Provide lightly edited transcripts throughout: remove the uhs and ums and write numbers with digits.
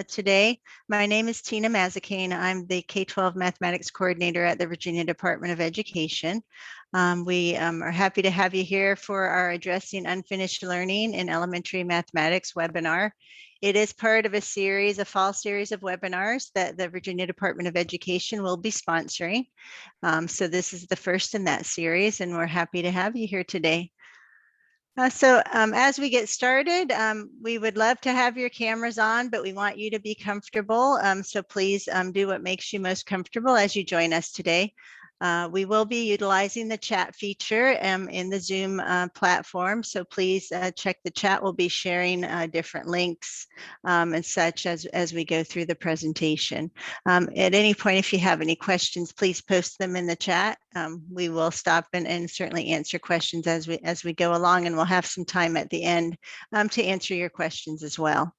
today. My name is Tina Mazzacane. I'm the K-12 Mathematics Coordinator at the Virginia Department of Education. We are happy to have you here for our Addressing Unfinished Learning in Elementary Mathematics webinar. It is part of a fall series of webinars that the Virginia Department of Education will be sponsoring. So this is the first in that series, and we're happy to have you here today. As we get started, we would love to have your cameras on, but we want you to be comfortable. So please do what makes you most comfortable as you join us today. We will be utilizing the chat feature in the Zoom platform. So please check the chat. We'll be sharing different links and such as we go through the presentation. At any point, if you have any questions, please post them in the chat. We will stop and certainly answer questions as we go along, and we'll have some time at the end to answer your questions as well.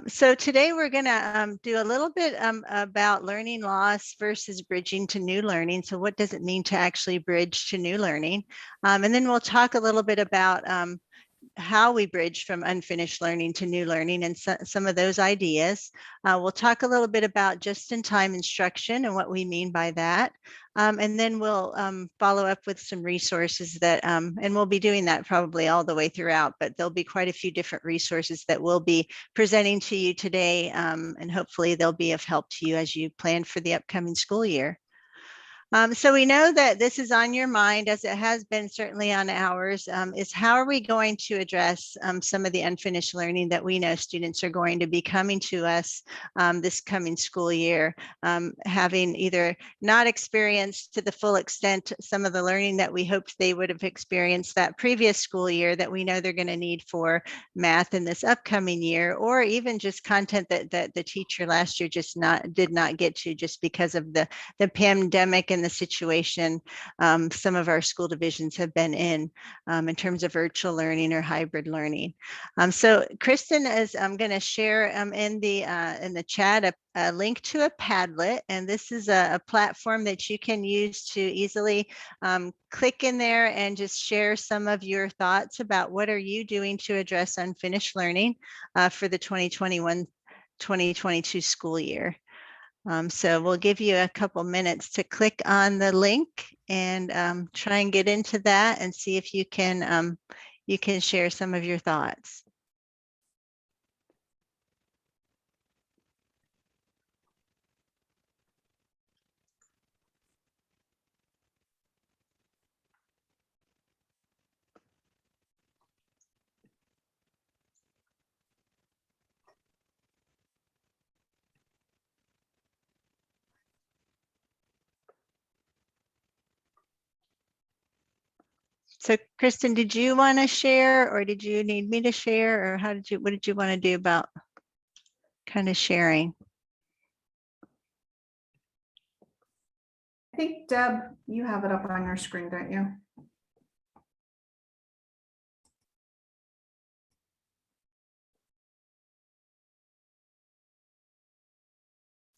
So today we're going to do a little bit about learning loss versus bridging to new learning. So what does it mean to actually bridge to new learning? And then we'll talk a little bit about how we bridge from unfinished learning to new learning and some of those ideas. We'll talk a little bit about just-in-time instruction and what we mean by that. And then we'll follow up with some resources that, and we'll be doing that probably all the way throughout, but there'll be quite a few different resources that we'll be presenting to you today. And hopefully they'll be of help to you as you plan for the upcoming school year. So we know that this is on your mind, as it has been certainly on ours, is how are we going to address some of the unfinished learning that we know students are going to be coming to us this coming school year, having either not experienced to the full extent some of the learning that we hoped they would have experienced that previous school year that we know they're going to need for math in this upcoming year, or even just content that the teacher last year just did not get to just because of the pandemic and the situation some of our school divisions have been in terms of virtual learning or hybrid learning. So Kristen is going to share in the chat a link to a Padlet, and this is a platform that you can use to easily click in there and just share some of your thoughts about what are you doing to address unfinished learning for the 2021-2022 school year. So we'll give you a couple minutes to click on the link and try and get into that and see if you can share some of your thoughts. So Kristen, did you want to share, or did you need me to share, or what did you want to do about kind of sharing? I think, Deb, you have it up on your screen, don't you?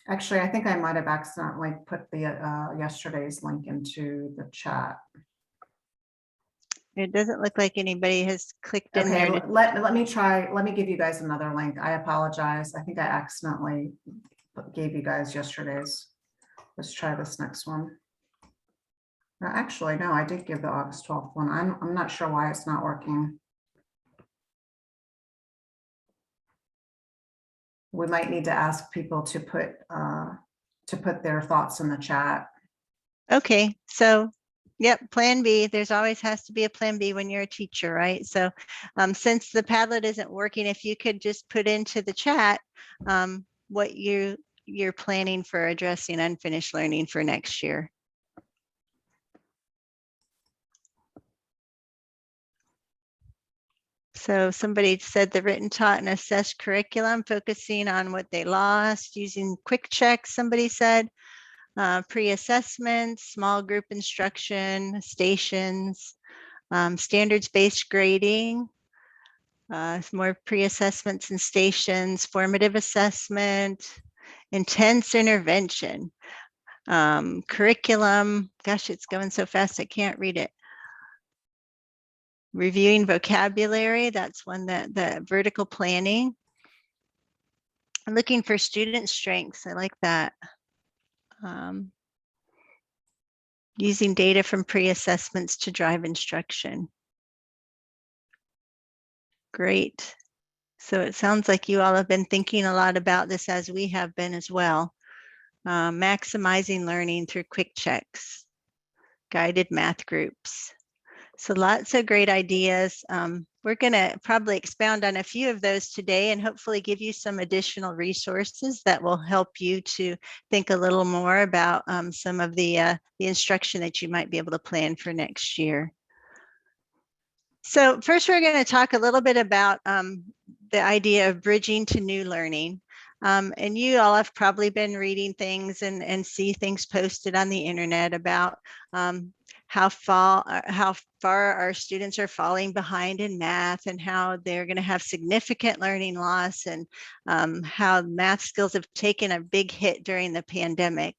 Actually, I think I might have accidentally put the yesterday's link into the chat. It doesn't look like anybody has clicked in there. Let me try. Let me give you guys another link. I apologize. I think I accidentally gave you guys yesterday's. Let's try this next one. Actually, no, I did give the August 12th one. I'm not sure why it's not working. We might need to ask people to put their thoughts in the chat. Okay, so yep, plan B. There's always has to be a plan B when you're a teacher, right? So since the Padlet isn't working, if you could just put into the chat what you're planning for addressing unfinished learning for next year. So somebody said the written, taught, and assessed curriculum, focusing on what they lost, using quick checks, somebody said. Pre-assessment, small group instruction, stations, standards-based grading, more pre-assessments and stations, formative assessment, intense intervention, curriculum, gosh, it's going so fast I can't read it. Reviewing vocabulary, that's one that vertical planning. Looking for student strengths. I like that. Um, using data from pre-assessments to drive instruction. Great. So it sounds like you all have been thinking a lot about this, as we have been as well. Maximizing learning through quick checks, guided math groups. So lots of great ideas. We're going to probably expound on a few of those today and hopefully give you some additional resources that will help you to think a little more about some of the instruction that you might be able to plan for next year. So first, we're going to talk a little bit about the idea of bridging to new learning. And you all have probably been reading things and see things posted on the internet about how far our students are falling behind in math, and how they're going to have significant learning loss, and how math skills have taken a big hit during the pandemic.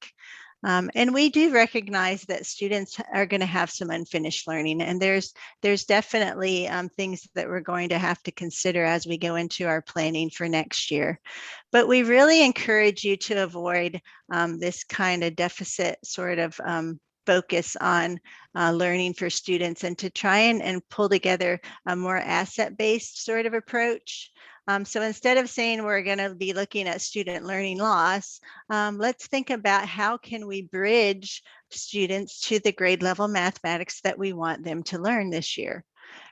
And we do recognize that students are going to have some unfinished learning, and there's definitely things that we're going to have to consider as we go into our planning for next year. But we really encourage you to avoid this kind of deficit sort of focus on learning for students, and to try and pull together a more asset-based sort of approach. So instead of saying we're going to be looking at student learning loss, let's think about how can we bridge students to the grade level mathematics that we want them to learn this year.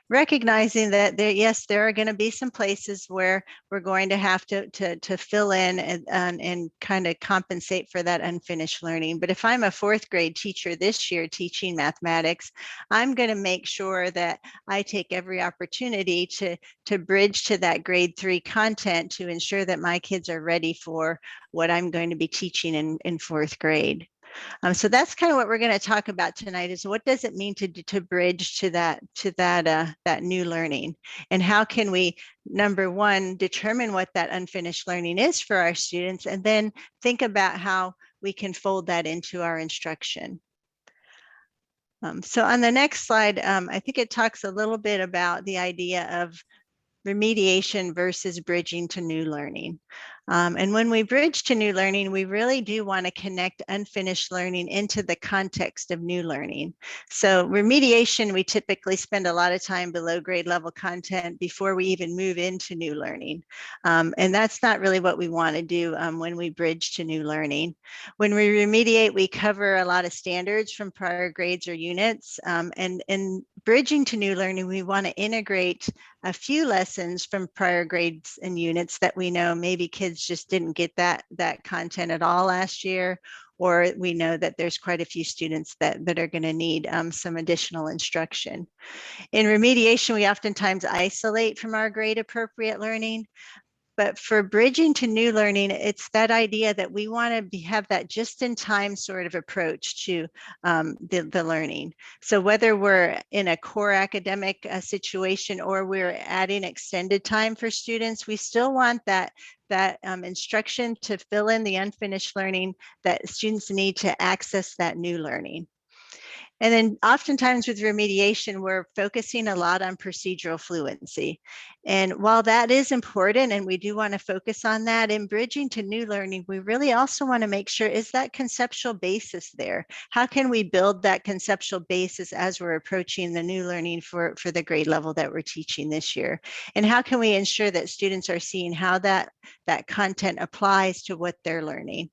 Recognizing that yes, there are going to be some places where we're going to have to fill in and kind of compensate for that unfinished learning. But if I'm a fourth grade teacher this year teaching mathematics, I'm going to make sure that I take every opportunity to bridge to that grade 3 content to ensure that my kids are ready for what I'm going to be teaching in fourth grade. So that's kind of what we're going to talk about tonight, is what does it mean to bridge to that new learning, and how can we, number one, determine what that unfinished learning is for our students, and then think about how we can fold that into our instruction. So on the next slide, I think it talks a little bit about the idea of remediation versus bridging to new learning. And when we bridge to new learning, we really do want to connect unfinished learning into the context of new learning. So remediation, we typically spend a lot of time below grade level content before we even move into new learning. And that's not really what we want to do when we bridge to new learning. When we remediate, we cover a lot of standards from prior grades or units. And in bridging to new learning, we want to integrate a few lessons from prior grades and units that we know maybe kids just didn't get that content at all last year, or we know that there's quite a few students that are going to need some additional instruction. In remediation, we oftentimes isolate from our grade appropriate learning. But for bridging to new learning, it's that idea that we want to have that just-in-time sort of approach to the learning. So whether we're in a core academic situation or we're adding extended time for students, we still want that instruction to fill in the unfinished learning that students need to access that new learning. And then oftentimes with remediation, we're focusing a lot on procedural fluency. And while that is important, and we do want to focus on that, in bridging to new learning, we really also want to make sure, is that conceptual basis there? How can we build that conceptual basis as we're approaching the new learning for the grade level that we're teaching this year? And how can we ensure that students are seeing how that content applies to what they're learning?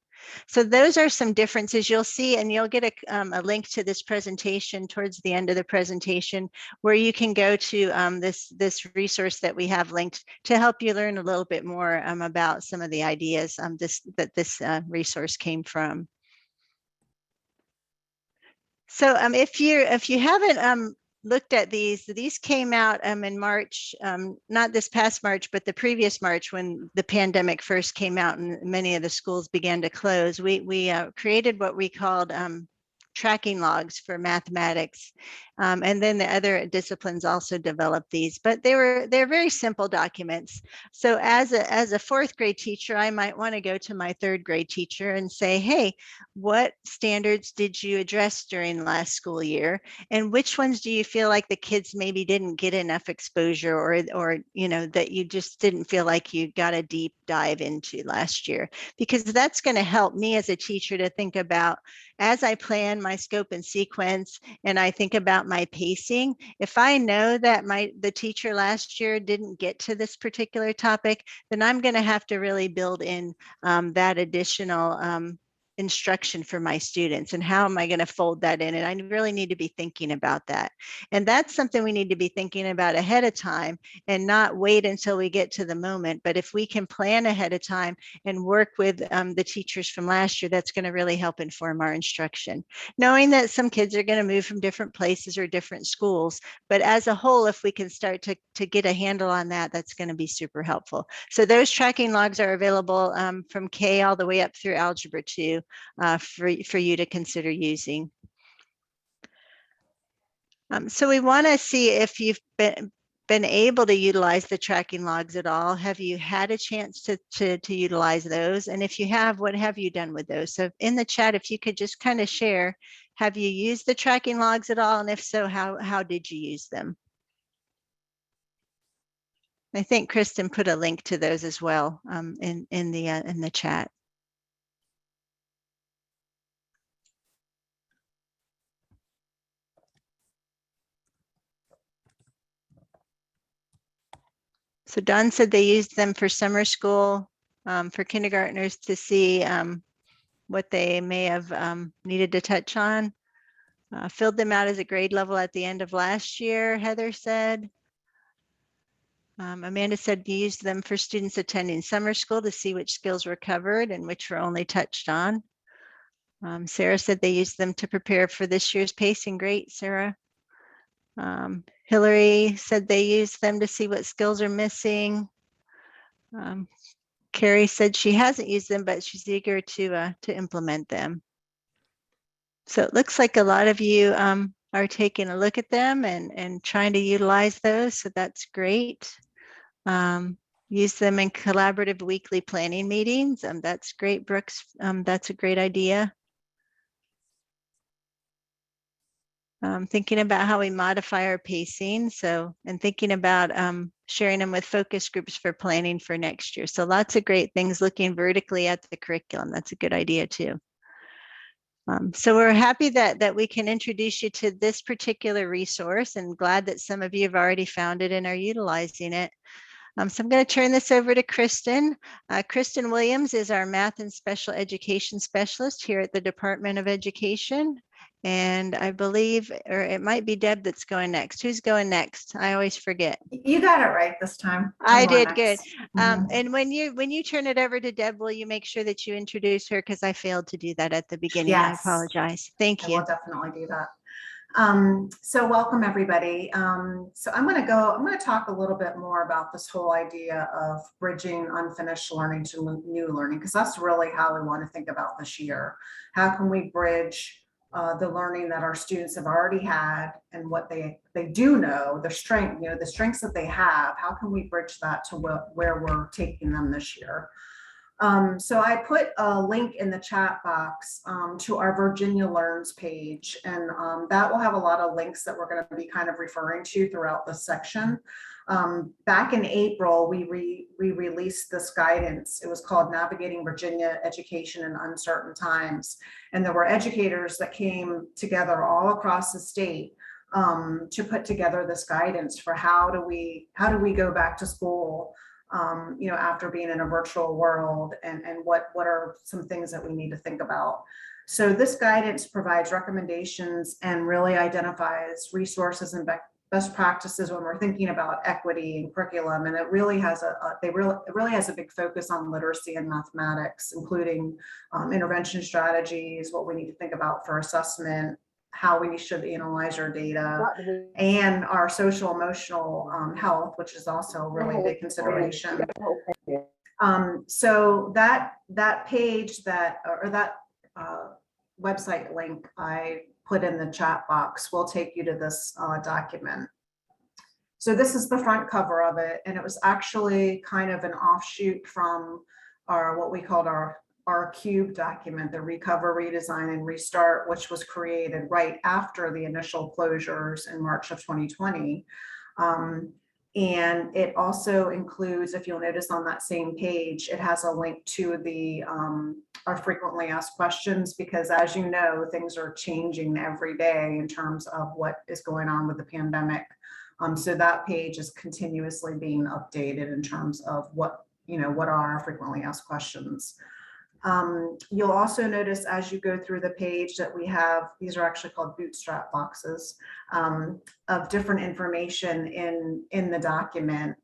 So those are some differences you'll see, and you'll get a link to this presentation towards the end of the presentation, where you can go to this resource that we have linked to help you learn a little bit more about some of the ideas that this resource came from. So if you haven't looked at these came out in March, not this past March, but the previous March, when the pandemic first came out and many of the schools began to close. We created what we called tracking logs for mathematics. And then the other disciplines also developed these, but they're very simple documents. So as a fourth grade teacher, I might want to go to my third grade teacher and say, hey, what standards did you address during last school year? And which ones do you feel like the kids maybe didn't get enough exposure, or that you just didn't feel like you got a deep dive into last year? Because that's going to help me as a teacher to think about, as I plan my scope and sequence and I think about my pacing, if I know that the teacher last year didn't get to this particular topic, then I'm going to have to really build in that additional instruction for my students. And how am I going to fold that in? And I really need to be thinking about that. And that's something we need to be thinking about ahead of time and not wait until we get to the moment. But if we can plan ahead of time and work with the teachers from last year, that's going to really help inform our instruction. Knowing that some kids are going to move from different places or different schools, but as a whole, if we can start to get a handle on that, that's going to be super helpful. So those tracking logs are available from K all the way up through Algebra 2 for you to consider using. So we want to see if you've been able to utilize the tracking logs at all. Have you had a chance to utilize those? And if you have, what have you done with those? So in the chat, if you could just kind of share, have you used the tracking logs at all? And if so, how did you use them? I think Kristen put a link to those as well in the chat. So Don said they used them for summer school for kindergartners to see what they may have needed to touch on. Filled them out as a grade level at the end of last year, Heather said. Amanda said you used them for students attending summer school to see which skills were covered and which were only touched on. Sarah said they used them to prepare for this year's pacing. Great, Sarah. Hillary said they used them to see what skills are missing. Carrie said she hasn't used them, but she's eager to implement them. So it looks like a lot of you are taking a look at them and trying to utilize those. So that's great. Use them in collaborative weekly planning meetings. That's great, Brooks. That's a great idea. Thinking about how we modify our pacing. So, and thinking about sharing them with focus groups for planning for next year. So lots of great things, looking vertically at the curriculum. That's a good idea too. So we're happy that we can introduce you to this particular resource, and glad that some of you have already found it and are utilizing it. So I'm going to turn this over to Kristen. Kristen Williams is our Math and Special Education Specialist here at the Department of Education. And I believe, or it might be Deb that's going next. Who's going next? I always forget. You got it right this time. I did good. Mhm. And when you turn it over to Deb, will you make sure that you introduce her? Because I failed to do that at the beginning. Yes. I apologize. Thank I you. will definitely do that. So welcome everybody. So I'm going to talk a little bit more about this whole idea of bridging unfinished learning to new learning, because that's really how we want to think about this year. How can we bridge the learning that our students have already had and what they do know, their strength, the strengths that they have, how can we bridge that to where we're taking them this year? So I put a link in the chat box to our Virginia Learns page, and that will have a lot of links that we're going to be kind of referring to throughout the section. Back in April, we released this guidance. It was called Navigating Virginia Education in Uncertain Times. And there were educators that came together all across the state to put together this guidance for how do we go back to school after being in a virtual world, and what are some things that we need to think about. So this guidance provides recommendations and really identifies resources and best practices when we're thinking about equity and curriculum. And it really has it really has a big focus on literacy and mathematics, including intervention strategies, what we need to think about for assessment, how we should analyze our data, and our social emotional health, which is also a really big consideration. So that page, that website link, I put in the chat box will take you to this document. So this is the front cover of it, and it was actually kind of an offshoot from our what we called our cube document, the Recover, Redesign, and Restart, which was created right after the initial closures in March of 2020. And it also includes, if you'll notice on that same page, it has a link to the our frequently asked questions, because as you know, things are changing every day in terms of what is going on with the pandemic. So that page is continuously being updated in terms of what, what are our frequently asked questions. You'll also notice as you go through the page that we have, these are actually called Bootstrap Boxes, of different information in the document.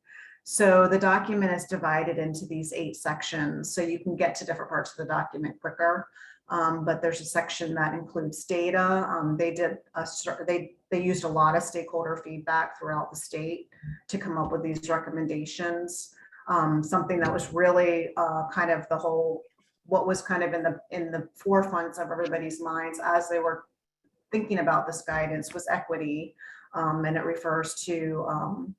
So the document is divided into these 8 sections, so you can get to different parts of the document quicker. But there's a section that includes data. They used a lot of stakeholder feedback throughout the state to come up with these recommendations. Something that was really kind of what was kind of in the forefront of everybody's minds as they were thinking about this guidance was equity, and it refers to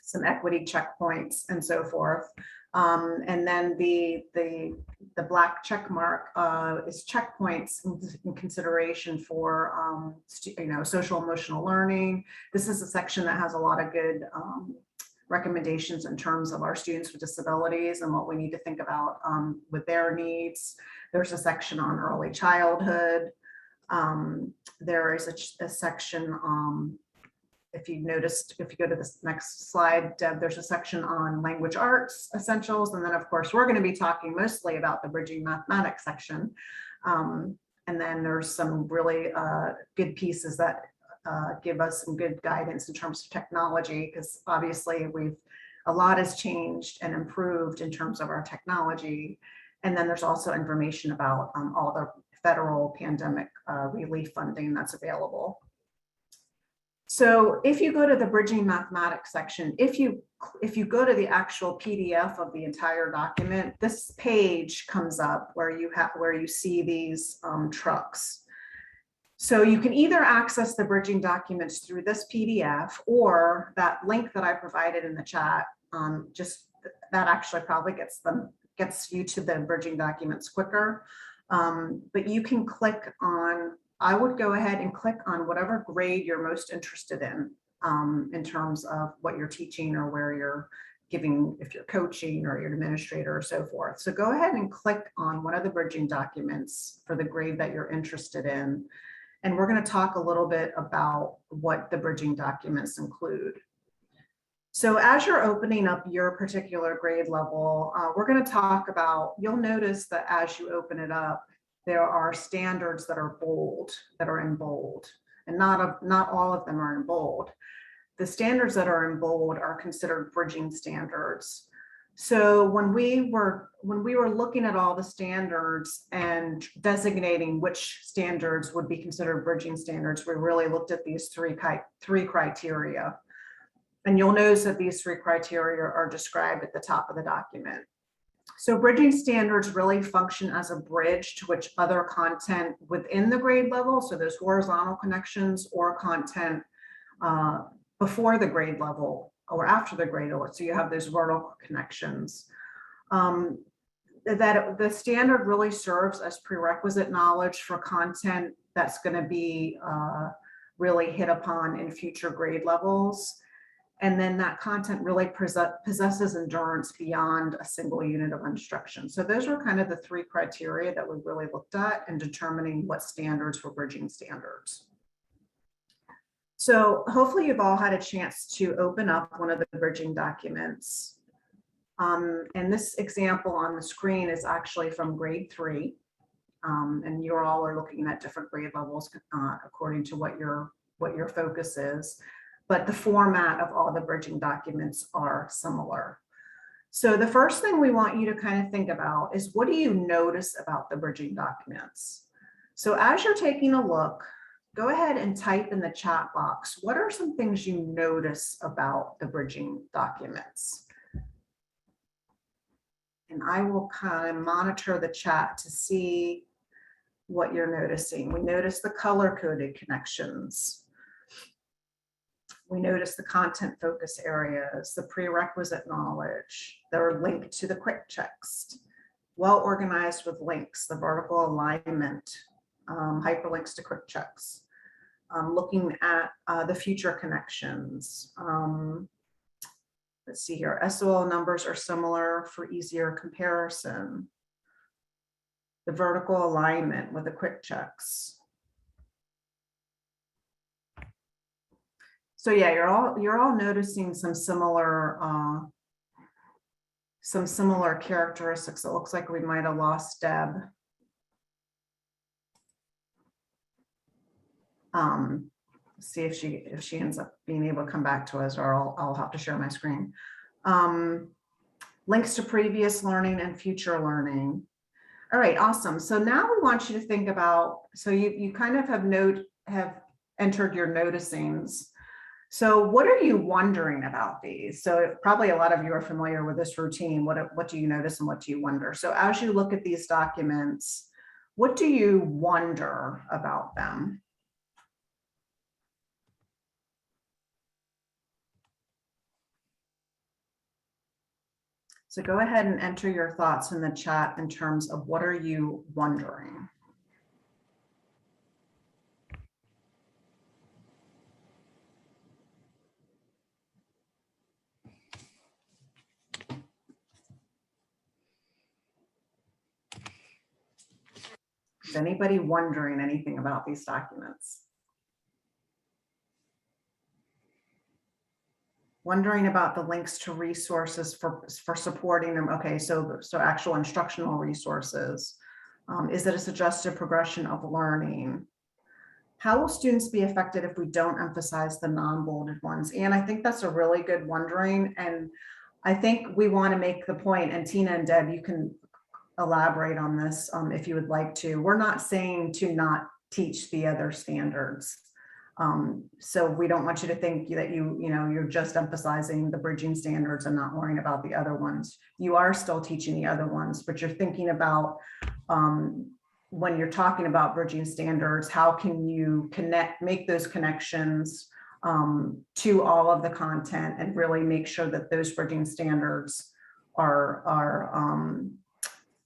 some equity checkpoints and so forth. And then the black check mark is checkpoints in consideration for social emotional learning. This is a section that has a lot of good recommendations in terms of our students with disabilities and what we need to think about with their needs. There's a section on early childhood. There is a section, if you noticed, if you go to this next slide, Deb, there's a section on language arts essentials. And then of course, we're going to be talking mostly about the bridging mathematics section. And then there's some really good pieces that give us some good guidance in terms of technology, because obviously a lot has changed and improved in terms of our technology. And then there's also information about all the federal pandemic relief funding that's available. So if you go to the bridging mathematics section, if you go to the actual PDF of the entire document, this page comes up where you see these trucks. So you can either access the bridging documents through this PDF or that link that I provided in the chat. Just that actually probably gets you to the bridging documents quicker. But you can click on, I would go ahead and click on whatever grade you're most interested in terms of what you're teaching or where you're giving, if you're coaching or you're an administrator or so forth. So go ahead and click on one of the bridging documents for the grade that you're interested in. And we're going to talk a little bit about what the bridging documents include. So as you're opening up your particular grade level, we're going to talk about, you'll notice that as you open it up, there are standards that are in bold, and not all of them are in bold. The standards that are in bold are considered bridging standards. So when we were looking at all the standards and designating which standards would be considered bridging standards, we really looked at these three criteria. And you'll notice that these 3 criteria are described at the top of the document. So bridging standards really function as a bridge to which other content within the grade level, so those horizontal connections or content before the grade level or after the grade level, so you have those vertical connections. That the standard really serves as prerequisite knowledge for content that's going to be really hit upon in future grade levels. And then that content really possesses endurance beyond a single unit of instruction. So those were kind of the 3 criteria that we really looked at in determining what standards were bridging standards. So hopefully you've all had a chance to open up one of the bridging documents. And this example on the screen is actually from grade 3. And you all are looking at different grade levels according to what your focus is. But the format of all the bridging documents are similar. So the first thing we want you to kind of think about is, what do you notice about the bridging documents? So as you're taking a look, go ahead and type in the chat box, what are some things you notice about the bridging documents? And I will kind of monitor the chat to see what you're noticing. We notice the color-coded connections. We notice the content focus areas, the prerequisite knowledge. They're linked to the quick text, well organized with links, the vertical alignment, hyperlinks to quick checks. Looking at the future connections. Let's see here, SOL numbers are similar for easier comparison. The vertical alignment with the quick checks. So yeah, you're all noticing some similar characteristics. It looks like we might have lost Deb. See if she ends up being able to come back to us, or I'll have to share my screen. Links to previous learning and future learning. All right, awesome. So now we want you to think about, so you kind of have entered your noticings. So what are you wondering about these? So probably a lot of you are familiar with this routine. What do you notice and what do you wonder? So as you look at these documents, what do you wonder about them? So go ahead and enter your thoughts in the chat in terms of what are you wondering? Is anybody wondering anything about these documents? Wondering about the links to resources for supporting them. Okay, so actual instructional resources. Is it a suggested progression of learning? How will students be affected if we don't emphasize the non-bolded ones? And I think that's a really good wondering. And I think we want to make the point, and Tina and Deb, you can elaborate on this if you would like to. We're not saying to not teach the other standards. So we don't want you to think that you're just emphasizing the bridging standards and not worrying about the other ones. You are still teaching the other ones, but you're thinking about when you're talking about bridging standards, how can you make those connections to all of the content and really make sure that those bridging standards are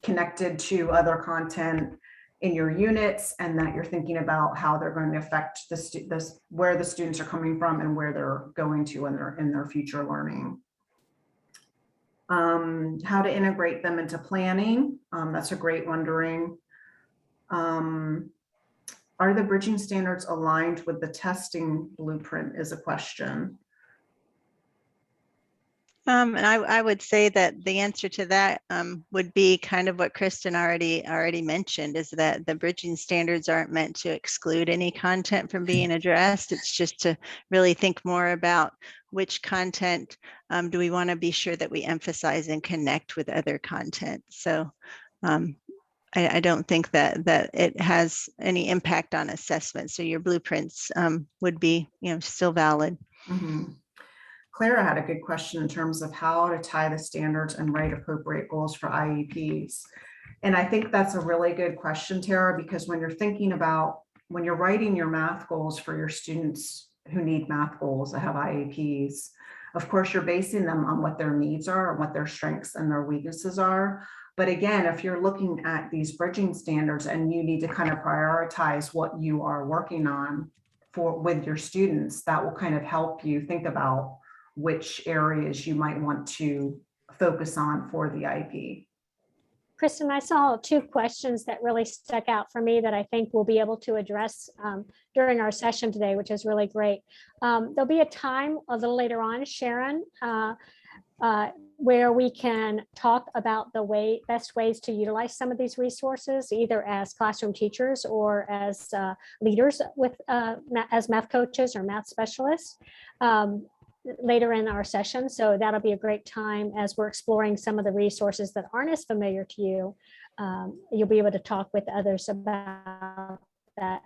connected to other content in your units, and that you're thinking about how they're going to affect where the students are coming from and where they're going to in their future learning. How to integrate them into planning. That's a great wondering. Are the bridging standards aligned with the testing blueprint is a question. And I would say that the answer to that would be kind of what Kristen already mentioned, is that the bridging standards aren't meant to exclude any content from being addressed. It's just to really think more about which content do we want to be sure that we emphasize and connect with other content. So I don't think that it has any impact on assessment. So your blueprints would be still valid. Mm-hmm. Clara had a good question in terms of how to tie the standards and write appropriate goals for IEPs. And I think that's a really good question, Tara, because when you're writing your math goals for your students who need math goals that have IEPs, of course, you're basing them on what their needs are and what their strengths and their weaknesses are. But again, if you're looking at these bridging standards and you need to kind of prioritize what you are working on with your students, that will kind of help you think about which areas you might want to focus on for the IEP. Kristen, I saw two questions that really stuck out for me that I think we'll be able to address during our session today, which is really great. There'll be a time a little later on, Sharon, where we can talk about the best ways to utilize some of these resources, either as classroom teachers or as leaders as math coaches or math specialists. Later in our session. So that'll be a great time as we're exploring some of the resources that aren't as familiar to you. You'll be able to talk with others about that.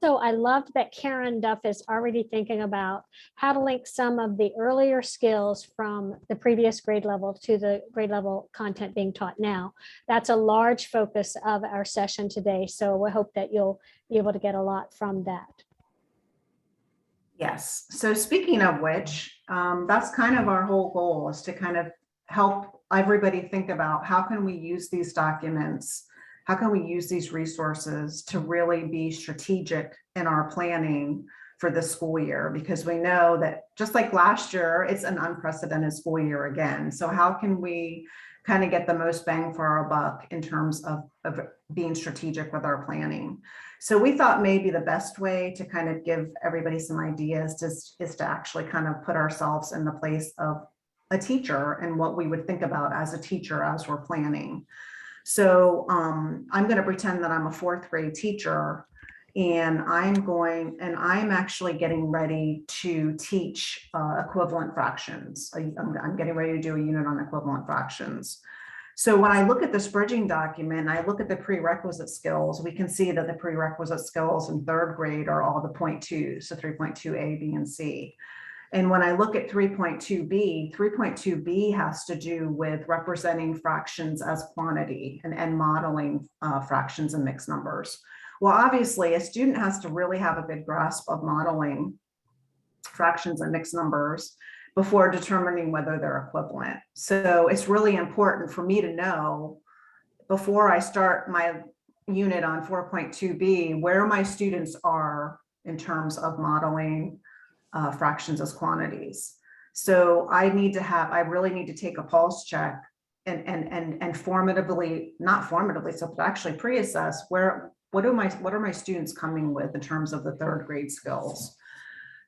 So I loved that Karen Duff is already thinking about how to link some of the earlier skills from the previous grade level to the grade level content being taught now. That's a large focus of our session today. So we hope that you'll be able to get a lot from that. Yes. So speaking of which, that's kind of our whole goal, is to kind of help everybody think about how can we use these documents, how can we use these resources to really be strategic in our planning for the school year, because we know that just like last year, it's an unprecedented school year again. So how can we kind of get the most bang for our buck in terms of being strategic with our planning? So we thought maybe the best way to kind of give everybody some ideas is to actually kind of put ourselves in the place of a teacher and what we would think about as a teacher as we're planning. So I'm going to pretend that I'm a fourth grade teacher, and I'm actually getting ready to teach equivalent fractions. I'm getting ready to do a unit on equivalent fractions. So when I look at this bridging document, I look at the prerequisite skills, we can see that the prerequisite skills in third grade are all the 0.2s, so 3.2a, b, and c. And when I look at 3.2b, 3.2b has to do with representing fractions as quantity and modeling fractions and mixed numbers. Well, obviously, a student has to really have a good grasp of modeling fractions and mixed numbers before determining whether they're equivalent. So it's really important for me to know before I start my unit on 4.2b where my students are in terms of modeling fractions as quantities. So I really need to take a pulse check and formatively, not formatively, so actually pre-assess what are my students coming with in terms of the third grade skills.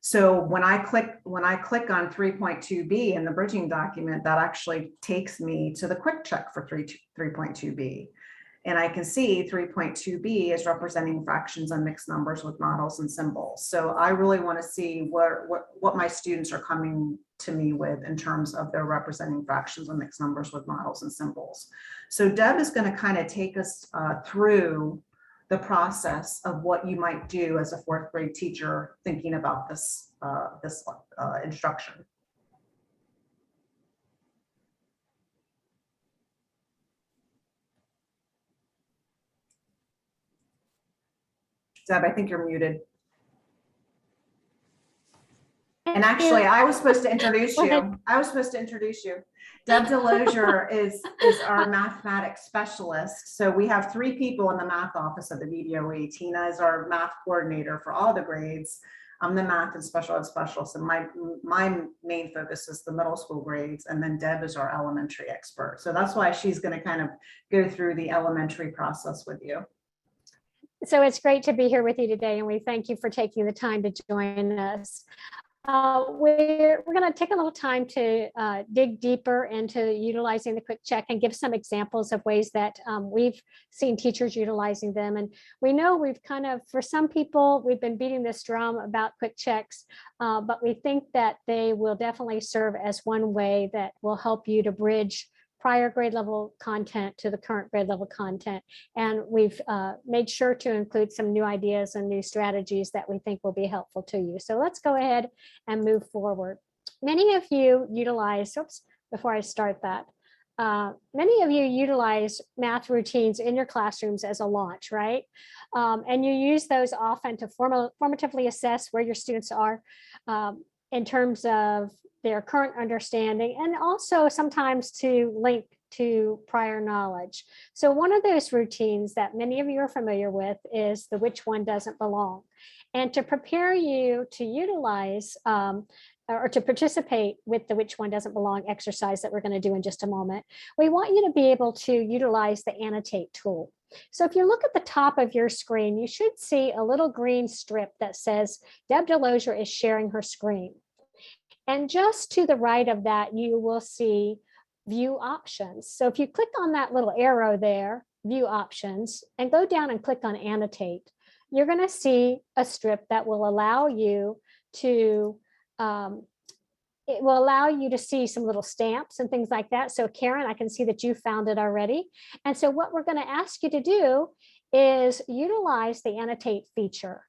So when I click on 3.2b in the bridging document, that actually takes me to the quick check for 3.2b. And I can see 3.2b is representing fractions and mixed numbers with models and symbols. So I really want to see what my students are coming to me with in terms of their representing fractions and mixed numbers with models and symbols. So Deb is going to kind of take us through the process of what you might do as a fourth grade teacher thinking about this instruction. Deb, I think you're muted. And actually, I was supposed to introduce you. Deb Delosier is our mathematics specialist. So we have 3 people in the math office of the VDOE. Tina is our math coordinator for all the grades. I'm the math and special ed specialist, and my main focus is the middle school grades, and then Deb is our elementary expert. So that's why she's going to kind of go through the elementary process with you. So it's great to be here with you today, and we thank you for taking the time to join us. We're going to take a little time to dig deeper into utilizing the quick check and give some examples of ways that we've seen teachers utilizing them. And we know we've kind of, for some people, we've been beating this drum about quick checks, but we think that they will definitely serve as one way that will help you to bridge prior grade level content to the current grade level content. And we've made sure to include some new ideas and new strategies that we think will be helpful to you. So let's go ahead and move forward. Many of you utilize, before I start that, many of you utilize math routines in your classrooms as a launch, right? And you use those often to formatively assess where your students are in terms of their current understanding, and also sometimes to link to prior knowledge. So one of those routines that many of you are familiar with is the which one doesn't belong. And to prepare you to utilize or to participate with the which one doesn't belong exercise that we're going to do in just a moment, we want you to be able to utilize the Annotate tool. So if you look at the top of your screen, you should see a little green strip that says Deb Delosier is sharing her screen. And just to the right of that, you will see view options. So if you click on that little arrow there, view options, and go down and click on annotate, you're going to see a strip that will allow you to, see some little stamps and things like that. So Karen, I can see that you found it already. And so what we're going to ask you to do is utilize the annotate feature.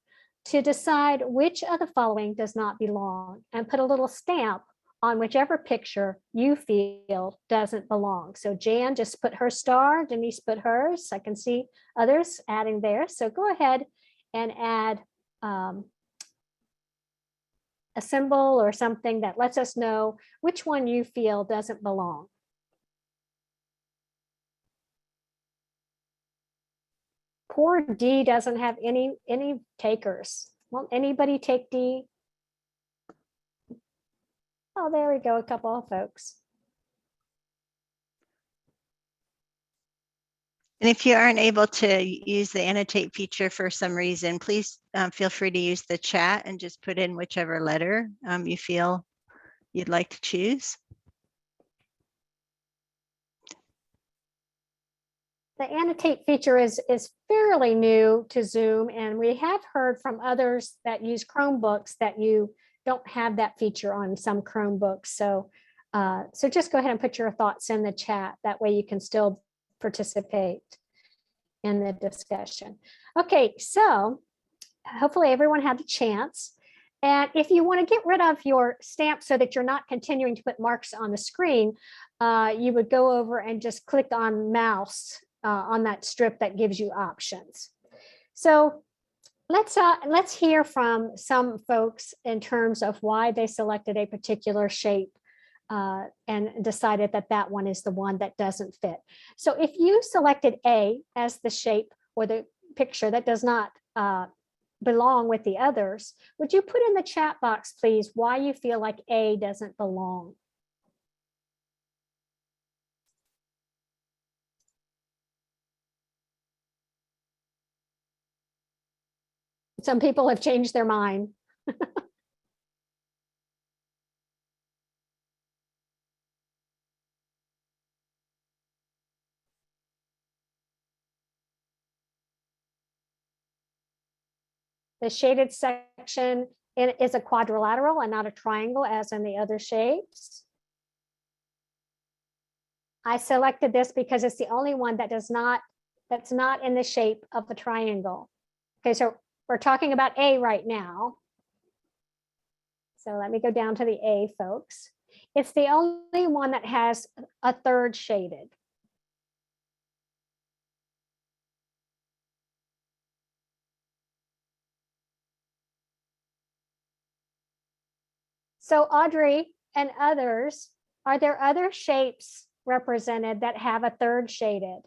to decide which of the following does not belong and put a little stamp on whichever picture you feel doesn't belong. So Jan just put her star, Denise put hers. I can see others adding theirs. So go ahead and add a symbol or something that lets us know which one you feel doesn't belong. Poor D doesn't have any takers. Won't anybody take D? Oh, there we go, a couple of folks. And if you aren't able to use the annotate feature for some reason, please feel free to use the chat and just put in whichever letter you feel you'd like to choose. The annotate feature is fairly new to Zoom, and we have heard from others that use Chromebooks that you don't have that feature on some Chromebooks. So, so just go ahead and put your thoughts in the chat. That way you can still participate in the discussion. Okay, so hopefully everyone had a chance. And if you want to get rid of your stamp so that you're not continuing to put marks on the screen, you would go over and just click on mouse on that strip that gives you options. So let's hear from some folks in terms of why they selected a particular shape and decided that that one is the one that doesn't fit. So if you selected A as the shape or the picture that does not belong with the others, would you put in the chat box, please, why you feel like A doesn't belong? Some people have changed their mind. The shaded section is a quadrilateral and not a triangle as in the other shapes. I selected this because it's the only one that that's not in the shape of a triangle. Okay, so we're talking about A right now. So let me go down to the A, folks. It's the only one that has a third shaded. So Audrey and others, are there other shapes represented that have a third shaded?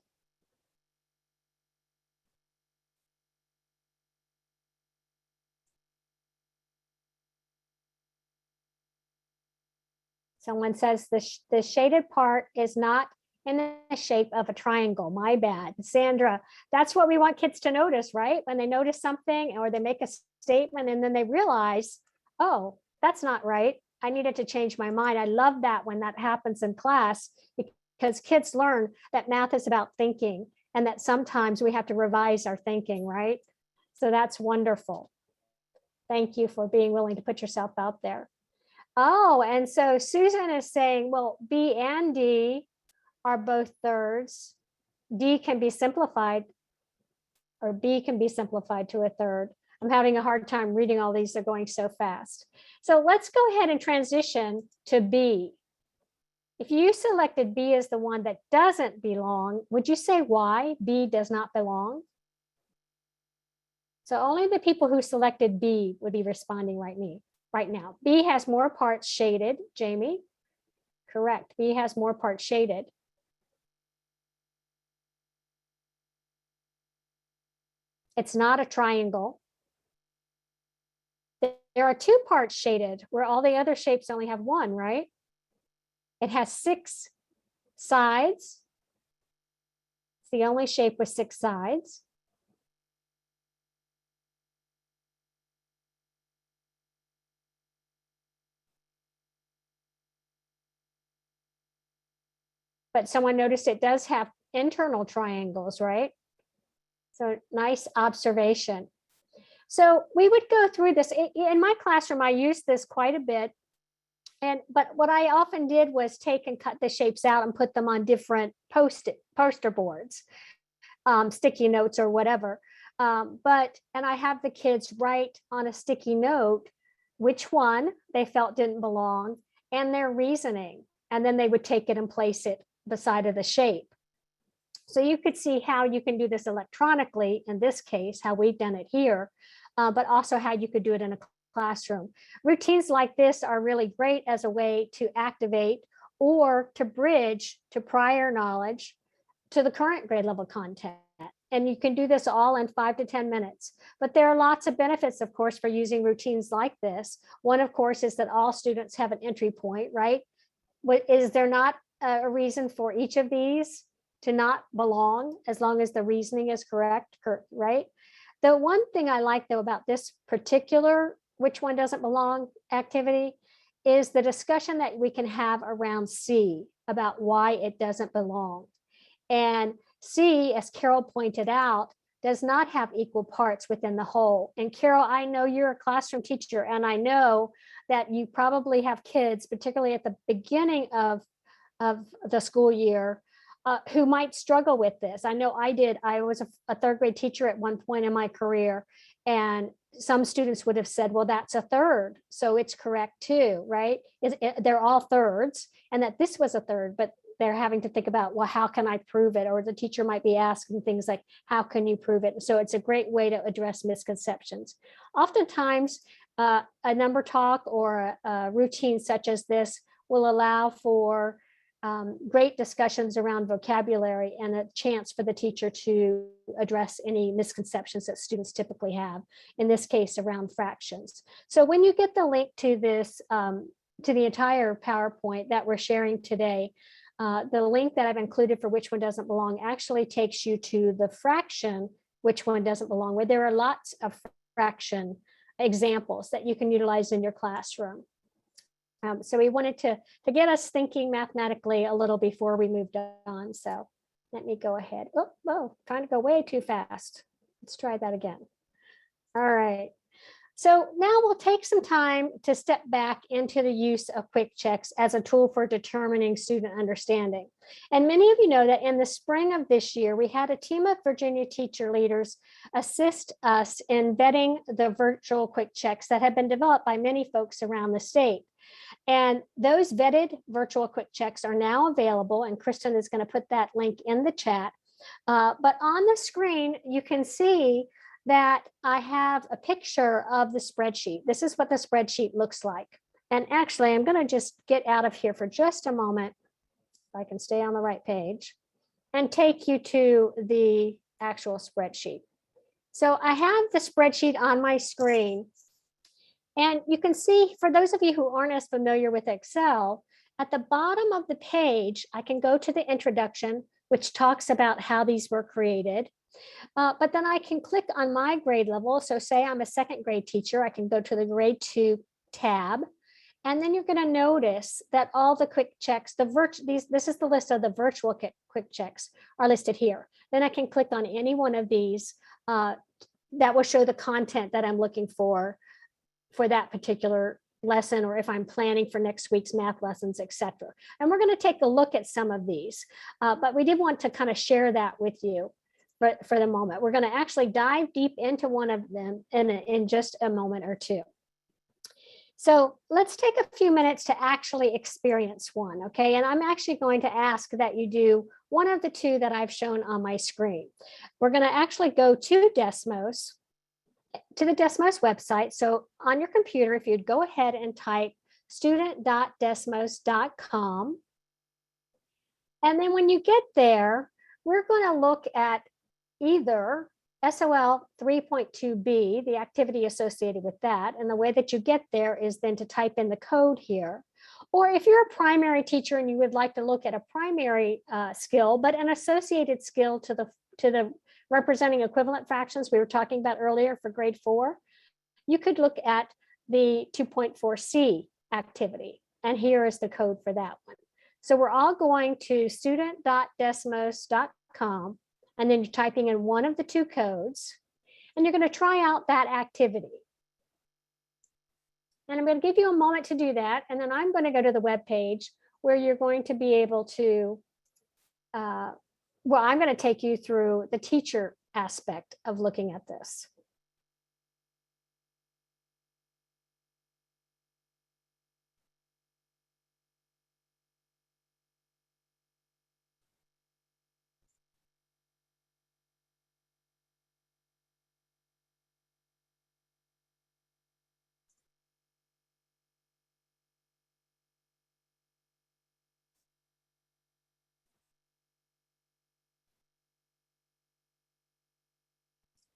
Someone says the shaded part is not in the shape of a triangle. My bad. Sandra, that's what we want kids to notice, right? When they notice something or they make a statement and then they realize, oh, that's not right. I needed to change my mind. I love that when that happens in class because kids learn that math is about thinking and that sometimes we have to revise our thinking, right? So that's wonderful. Thank you for being willing to put yourself out there. Oh, and so Susan is saying, well, B and D are both thirds. D can be simplified, or B can be simplified to a third. I'm having a hard time reading all these. They're going so fast. So let's go ahead and transition to B. If you selected B as the one that doesn't belong, would you say why B does not belong? So only the people who selected B would be responding right now. B has more parts shaded, Jamie. Correct, B has more parts shaded. It's not a triangle. There are 2 parts shaded where all the other shapes only have 1, right? It has 6 sides. It's the only shape with 6 sides. But someone noticed it does have internal triangles, right? So nice observation. So we would go through this in my classroom. I used this quite a bit. But what I often did was take and cut the shapes out and put them on different poster boards, sticky notes or whatever. And I have the kids write on a sticky note which one they felt didn't belong and their reasoning. And then they would take it and place it beside of the shape. So you could see how you can do this electronically, in this case, how we've done it here, but also how you could do it in a classroom. Routines like this are really great as a way to activate or to bridge to prior knowledge to the current grade level content. And you can do this all in 5 to 10 minutes. But there are lots of benefits, of course, for using routines like this. One, of course, is that all students have an entry point, right? Is there not a reason for each of these to not belong as long as the reasoning is correct, right? The one thing I like, though, about this particular which one doesn't belong activity is the discussion that we can have around C about why it doesn't belong. And C, as Carol pointed out, does not have equal parts within the whole. And Carol, I know you're a classroom teacher, and I know that you probably have kids, particularly at the beginning of the school year, who might struggle with this. I know I did. I was a third grade teacher at one point in my career, and some students would have said, well, that's a third, so it's correct too, right? They're all thirds, and that this was a third, but they're having to think about, well, how can I prove it? Or the teacher might be asking things like, how can you prove it? So it's a great way to address misconceptions. Oftentimes, a number talk or a routine such as this will allow for great discussions around vocabulary and a chance for the teacher to address any misconceptions that students typically have, in this case around fractions. So when you get the link to this, to the entire PowerPoint that we're sharing today, the link that I've included for which one doesn't belong actually takes you to the fraction which one doesn't belong, where there are lots of fraction examples that you can utilize in your classroom. So we wanted to get us thinking mathematically a little before we moved on. So let me go ahead. Oh, trying to go way too fast. Let's try that again. All right. So now we'll take some time to step back into the use of quick checks as a tool for determining student understanding. And many of you know that in the spring of this year, we had a team of Virginia teacher leaders assist us in vetting the virtual quick checks that have been developed by many folks around the state. And those vetted virtual quick checks are now available, and Kristen is going to put that link in the chat. But on the screen, you can see that I have a picture of the spreadsheet. This is what the spreadsheet looks like. And actually, I'm going to just get out of here for just a moment, if I can stay on the right page, and take you to the actual spreadsheet. So I have the spreadsheet on my screen. And you can see, for those of you who aren't as familiar with Excel, at the bottom of the page, I can go to the introduction, which talks about how these were created. But then I can click on my grade level. So say I'm a second grade teacher, I can go to the grade 2 tab. And then you're going to notice that all the quick checks, this is the list of the virtual quick checks are listed here. Then I can click on any one of these that will show the content that I'm looking for that particular lesson, or if I'm planning for next week's math lessons, etc. And we're going to take a look at some of these, but we did want to kind of share that with you for the moment. We're going to actually dive deep into one of them in just a moment or two. So let's take a few minutes to actually experience one, okay? And I'm actually going to ask that you do one of the two that I've shown on my screen. We're going to actually go to Desmos, to the Desmos website. So on your computer, if you'd go ahead and type student.desmos.com. And then when you get there, we're going to look at either SOL 3.2b, the activity associated with that. And the way that you get there is then to type in the code here. Or if you're a primary teacher and you would like to look at a primary skill, but an associated skill to the representing equivalent fractions we were talking about earlier for grade 4, you could look at the 2.4c activity. And here is the code for that one. So we're all going to student.desmos.com, and then you're typing in one of the two codes, and you're going to try out that activity. And I'm going to give you a moment to do that, and then I'm going to go to the web page where you're going to be able to well, I'm going to take you through the teacher aspect of looking at this.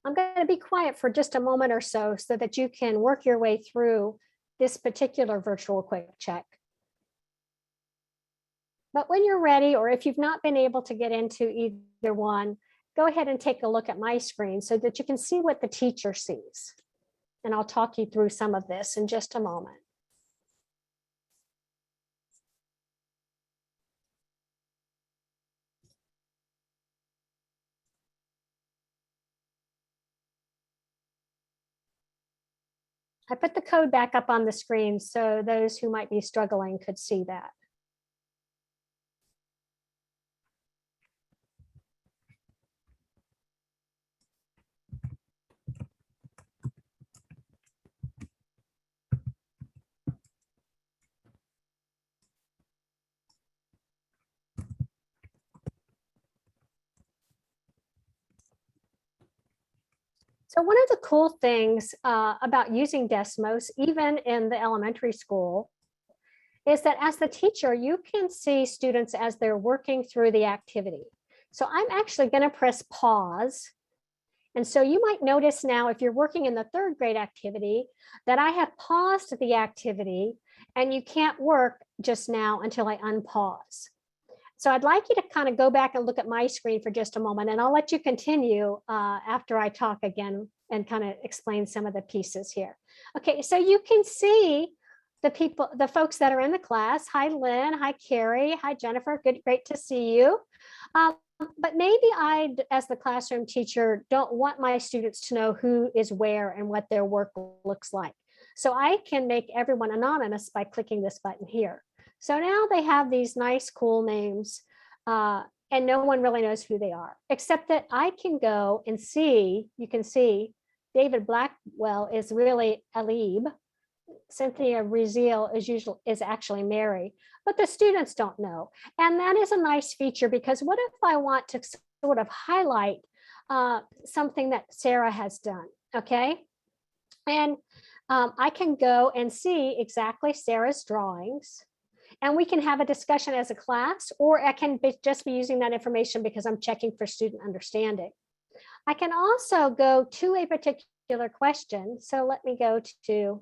I'm going to be quiet for just a moment or so that you can work your way through this particular virtual quick check. But when you're ready, or if you've not been able to get into either one, go ahead and take a look at my screen so that you can see what the teacher sees. And I'll talk you through some of this in just a moment. I put the code back up on the screen so those who might be struggling could see that. So one of the cool things about using Desmos, even in the elementary school, is that as the teacher, you can see students as they're working through the activity. So I'm actually going to press pause. And so you might notice now, if you're working in the 3rd grade activity, that I have paused the activity and you can't work just now until I unpause. So I'd like you to kind of go back and look at my screen for just a moment, and I'll let you continue after I talk again and kind of explain some of the pieces here. Okay, so you can see the people, the folks that are in the class. Hi, Lynn. Hi, Carrie. Hi, Jennifer. Great to see you. But maybe I, as the classroom teacher, don't want my students to know who is where and what their work looks like. So I can make everyone anonymous by clicking this button here. So now they have these nice, cool names, and no one really knows who they are, except that I can go and see, you can see David Blackwell is really Alib. Cynthia Rezeal is actually Mary, but the students don't know. And that is a nice feature, because what if I want to sort of highlight something that Sarah has done, okay? And I can go and see exactly Sarah's drawings, and we can have a discussion as a class, or I can just be using that information because I'm checking for student understanding. I can also go to a particular question. So let me go to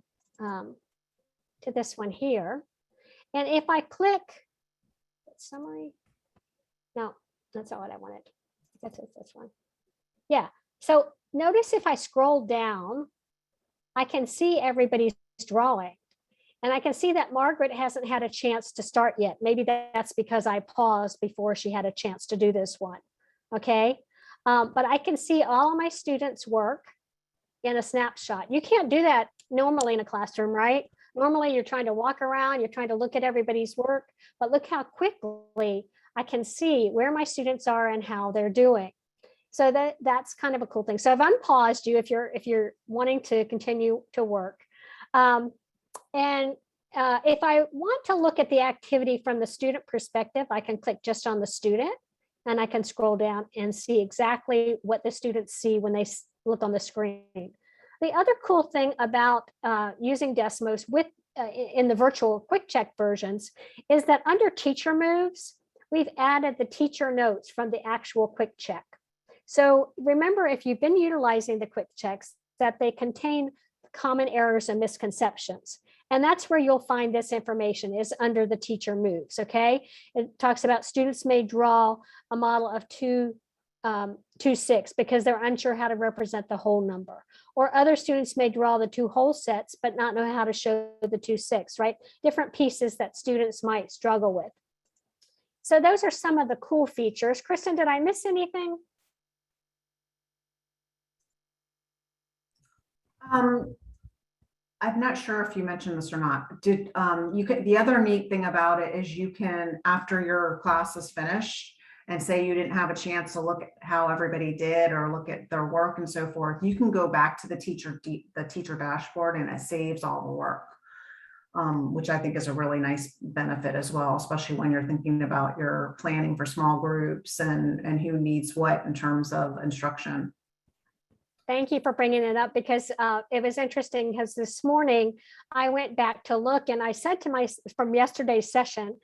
this one here. And if I click summary, no, that's not what I wanted. That's this one. Yeah. So notice if I scroll down, I can see everybody's drawing. And I can see that Margaret hasn't had a chance to start yet. Maybe that's because I paused before she had a chance to do this one. Okay. But I can see all of my students' work in a snapshot. You can't do that normally in a classroom, right? Normally you're trying to walk around, you're trying to look at everybody's work, but look how quickly I can see where my students are and how they're doing. So that's kind of a cool thing. So I've unpaused you if you're wanting to continue to work. If I want to look at the activity from the student perspective, I can click just on the student, and I can scroll down and see exactly what the students see when they look on the screen. The other cool thing about using Desmos in the virtual quick check versions is that under teacher moves, we've added the teacher notes from the actual quick check. So remember, if you've been utilizing the quick checks, that they contain common errors and misconceptions. And that's where you'll find this information, is under the teacher moves, okay? It talks about students may draw a model of 2, 6 because they're unsure how to represent the whole number. Or other students may draw the 2 whole sets, but not know how to show the 2, 6, right? Different pieces that students might struggle with. So those are some of the cool features. Kristen, did I miss anything? I'm not sure if you mentioned this or not. The other neat thing about it is you can, after your class is finished, and say you didn't have a chance to look at how everybody did or look at their work and so forth, you can go back to the teacher dashboard and it saves all the work. Which I think is a really nice benefit as well, especially when you're thinking about your planning for small groups and who needs what in terms of instruction. Thank you for bringing it up, because it was interesting, because this morning I went back to look and I said to from yesterday's session,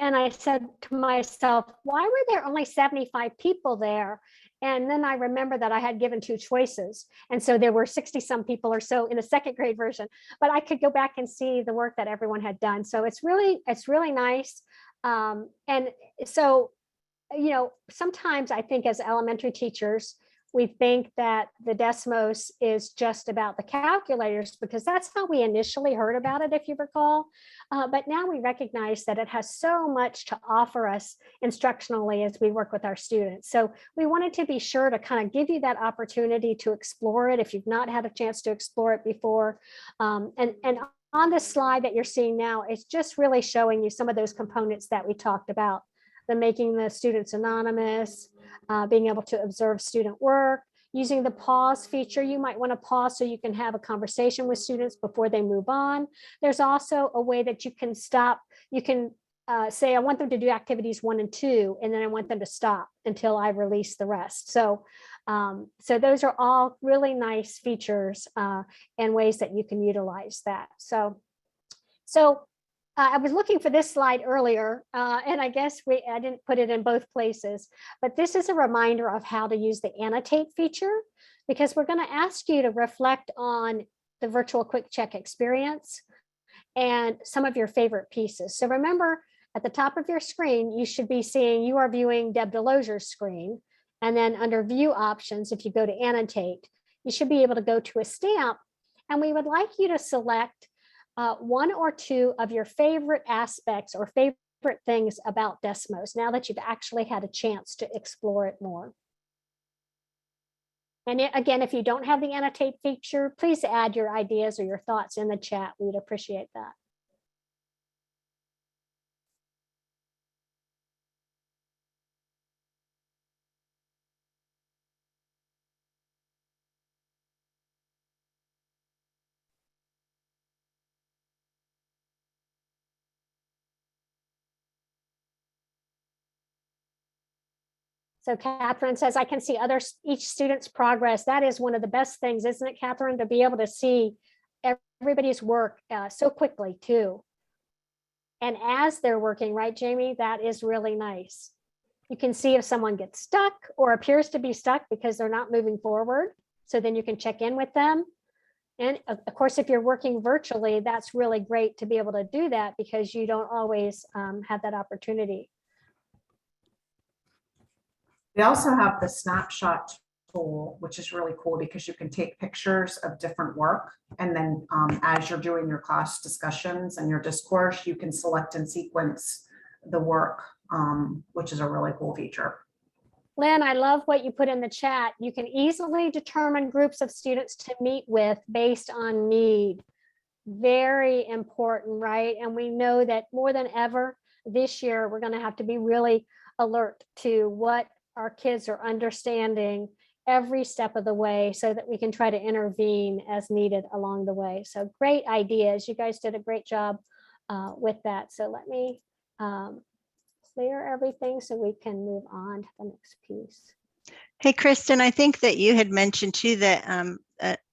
and I said to myself, why were there only 75 people there? And then I remember that I had given 2 choices. And so there were 60 some people or so in the second grade version, but I could go back and see the work that everyone had done. So it's really nice. And so, you know, sometimes I think as elementary teachers, we think that the Desmos is just about the calculators, because that's how we initially heard about it, if you recall. But now we recognize that it has so much to offer us instructionally as we work with our students. So we wanted to be sure to kind of give you that opportunity to explore it if you've not had a chance to explore it before. And on the slide that you're seeing now, it's just really showing you some of those components that we talked about. The making the students anonymous, being able to observe student work, using the pause feature. You might want to pause so you can have a conversation with students before they move on. There's also a way that you can stop. You can say, I want them to do activities 1 and 2, and then I want them to stop until I release the rest. So, so those are all really nice features and ways that you can utilize that. So I was looking for this slide earlier, and I guess I didn't put it in both places, but this is a reminder of how to use the Annotate feature, because we're going to ask you to reflect on the virtual quick check experience and some of your favorite pieces. So remember, at the top of your screen, you should be seeing you are viewing Deb Delozier's screen. And then under view options, if you go to Annotate, you should be able to go to a stamp, and we would like you to select 1 or 2 of your favorite aspects or favorite things about Desmos, now that you've actually had a chance to explore it more. And again, if you don't have the Annotate feature, please add your ideas or your thoughts in the chat. We'd appreciate that. So Catherine says, I can see each student's progress. That is one of the best things, isn't it, Catherine, to be able to see everybody's work so quickly too. And as they're working, right, Jamie, that is really nice. You can see if someone gets stuck or appears to be stuck because they're not moving forward. So then you can check in with them. And of course, if you're working virtually, that's really great to be able to do that, because you don't always have that opportunity. We also have the snapshot tool, which is really cool because you can take pictures of different work. And then as you're doing your class discussions and your discourse, you can select and sequence the work, which is a really cool feature. Lynn, I love what you put in the chat. You can easily determine groups of students to meet with based on need. Very important, right? And we know that more than ever this year, we're going to have to be really alert to what our kids are understanding every step of the way, so that we can try to intervene as needed along the way. So great ideas. You guys did a great job with that. So let me clear everything so we can move on to the next piece. Hey, Kristen, I think that you had mentioned too that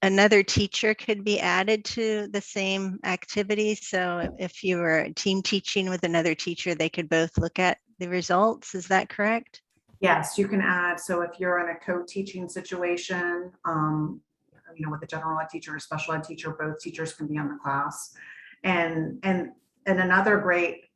another teacher could be added to the same activity. So if you were team teaching with another teacher, they could both look at the results. Is that correct? Yes, you can add. So if you're in a co-teaching situation, with a general ed teacher or special ed teacher, both teachers can be on the class. And another great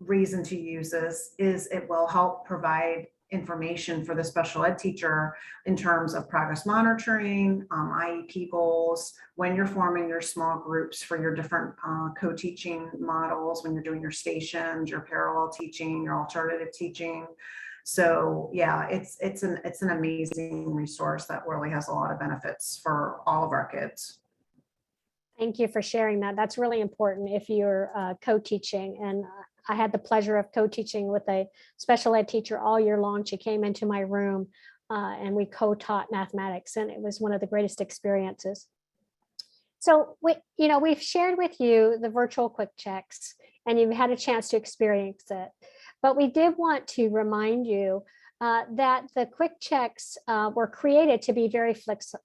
reason to use this is it will help provide information for the special ed teacher in terms of progress monitoring, IEP goals, when you're forming your small groups for your different co-teaching models, when you're doing your stations, your parallel teaching, your alternative teaching. So yeah, it's an amazing resource that really has a lot of benefits for all of our kids. Thank you for sharing that. That's really important if you're co-teaching. And I had the pleasure of co-teaching with a special ed teacher all year long. She came into my room and we co-taught mathematics, and it was one of the greatest experiences. So we've shared with you the virtual quick checks, and you've had a chance to experience it. But we did want to remind you that the quick checks were created to be very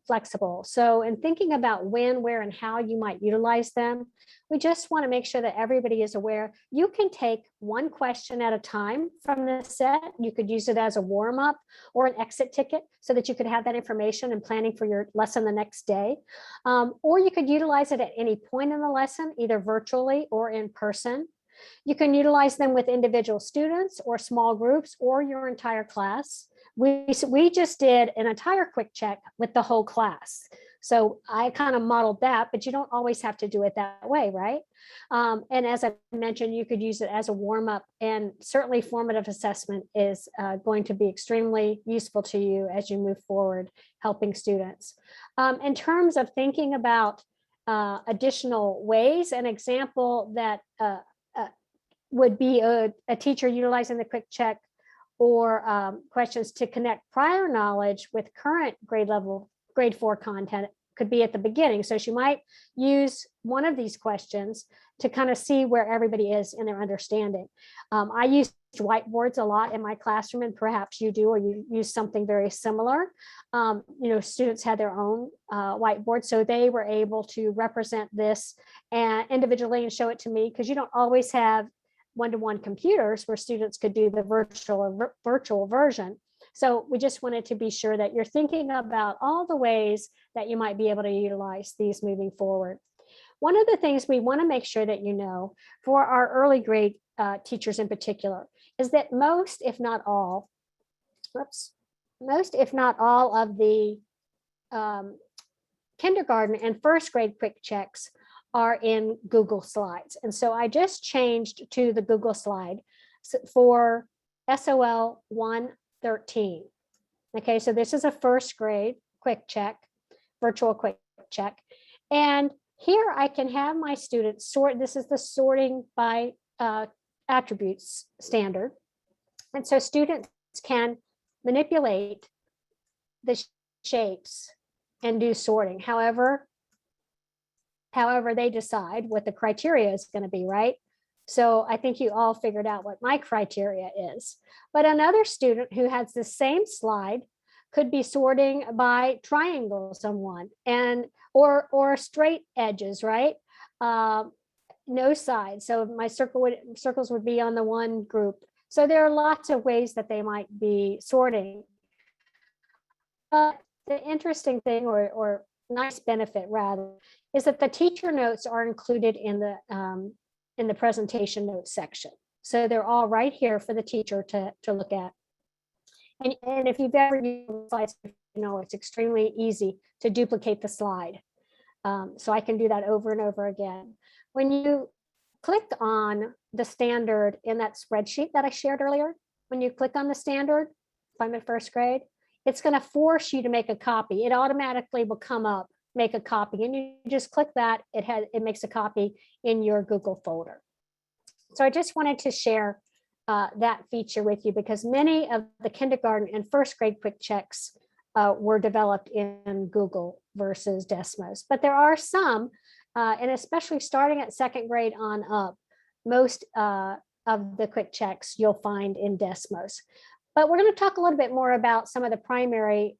flexible. So in thinking about when, where, and how you might utilize them, we just want to make sure that everybody is aware you can take one question at a time from the set. You could use it as a warm-up or an exit ticket so that you could have that information and planning for your lesson the next day. Or you could utilize it at any point in the lesson, either virtually or in person. You can utilize them with individual students or small groups or your entire class. We just did an entire quick check with the whole class. So I kind of modeled that, but you don't always have to do it that way, right? And as I mentioned, you could use it as a warm-up, and certainly formative assessment is going to be extremely useful to you as you move forward helping students. In terms of thinking about additional ways, an example that would be a teacher utilizing the quick check or questions to connect prior knowledge with current grade 4 content could be at the beginning. So she might use one of these questions to kind of see where everybody is in their understanding. I use whiteboards a lot in my classroom, and perhaps you do, or you use something very similar. Students had their own whiteboard, so they were able to represent this and individually and show it to me, because you don't always have one-to-one computers where students could do the virtual version. So we just wanted to be sure that you're thinking about all the ways that you might be able to utilize these moving forward. One of the things we want to make sure that you know for our early grade teachers in particular is that most, if not all of the kindergarten and first grade quick checks are in Google Slides. And so I just changed to the Google slide for SOL 113. Okay, so this is a first grade quick check, virtual quick check. And here I can have my students sort. This is the sorting by attributes standard. And so students can manipulate the shapes and do sorting. However they decide what the criteria is going to be, right? So I think you all figured out what my criteria is. But another student who has the same slide could be sorting by triangles on one, and or straight edges, right? No sides. So my circles would be on the one group. So there are lots of ways that they might be sorting. But the interesting thing, or nice benefit rather, is that the teacher notes are included in the presentation notes section. So they're all right here for the teacher to look at. And if you've ever used slides, it's extremely easy to duplicate the slide. So I can do that over and over again. When you click on the standard in that spreadsheet that I shared earlier, when you click on the standard, if I'm in first grade, it's going to force you to make a copy. It automatically will come up, make a copy, and you just click that. It makes a copy in your Google folder. So I just wanted to share that feature with you, because many of the kindergarten and first grade quick checks were developed in Google versus Desmos. But there are some, and especially starting at second grade on up, most of the quick checks you'll find in Desmos. But we're going to talk a little bit more about some of the primary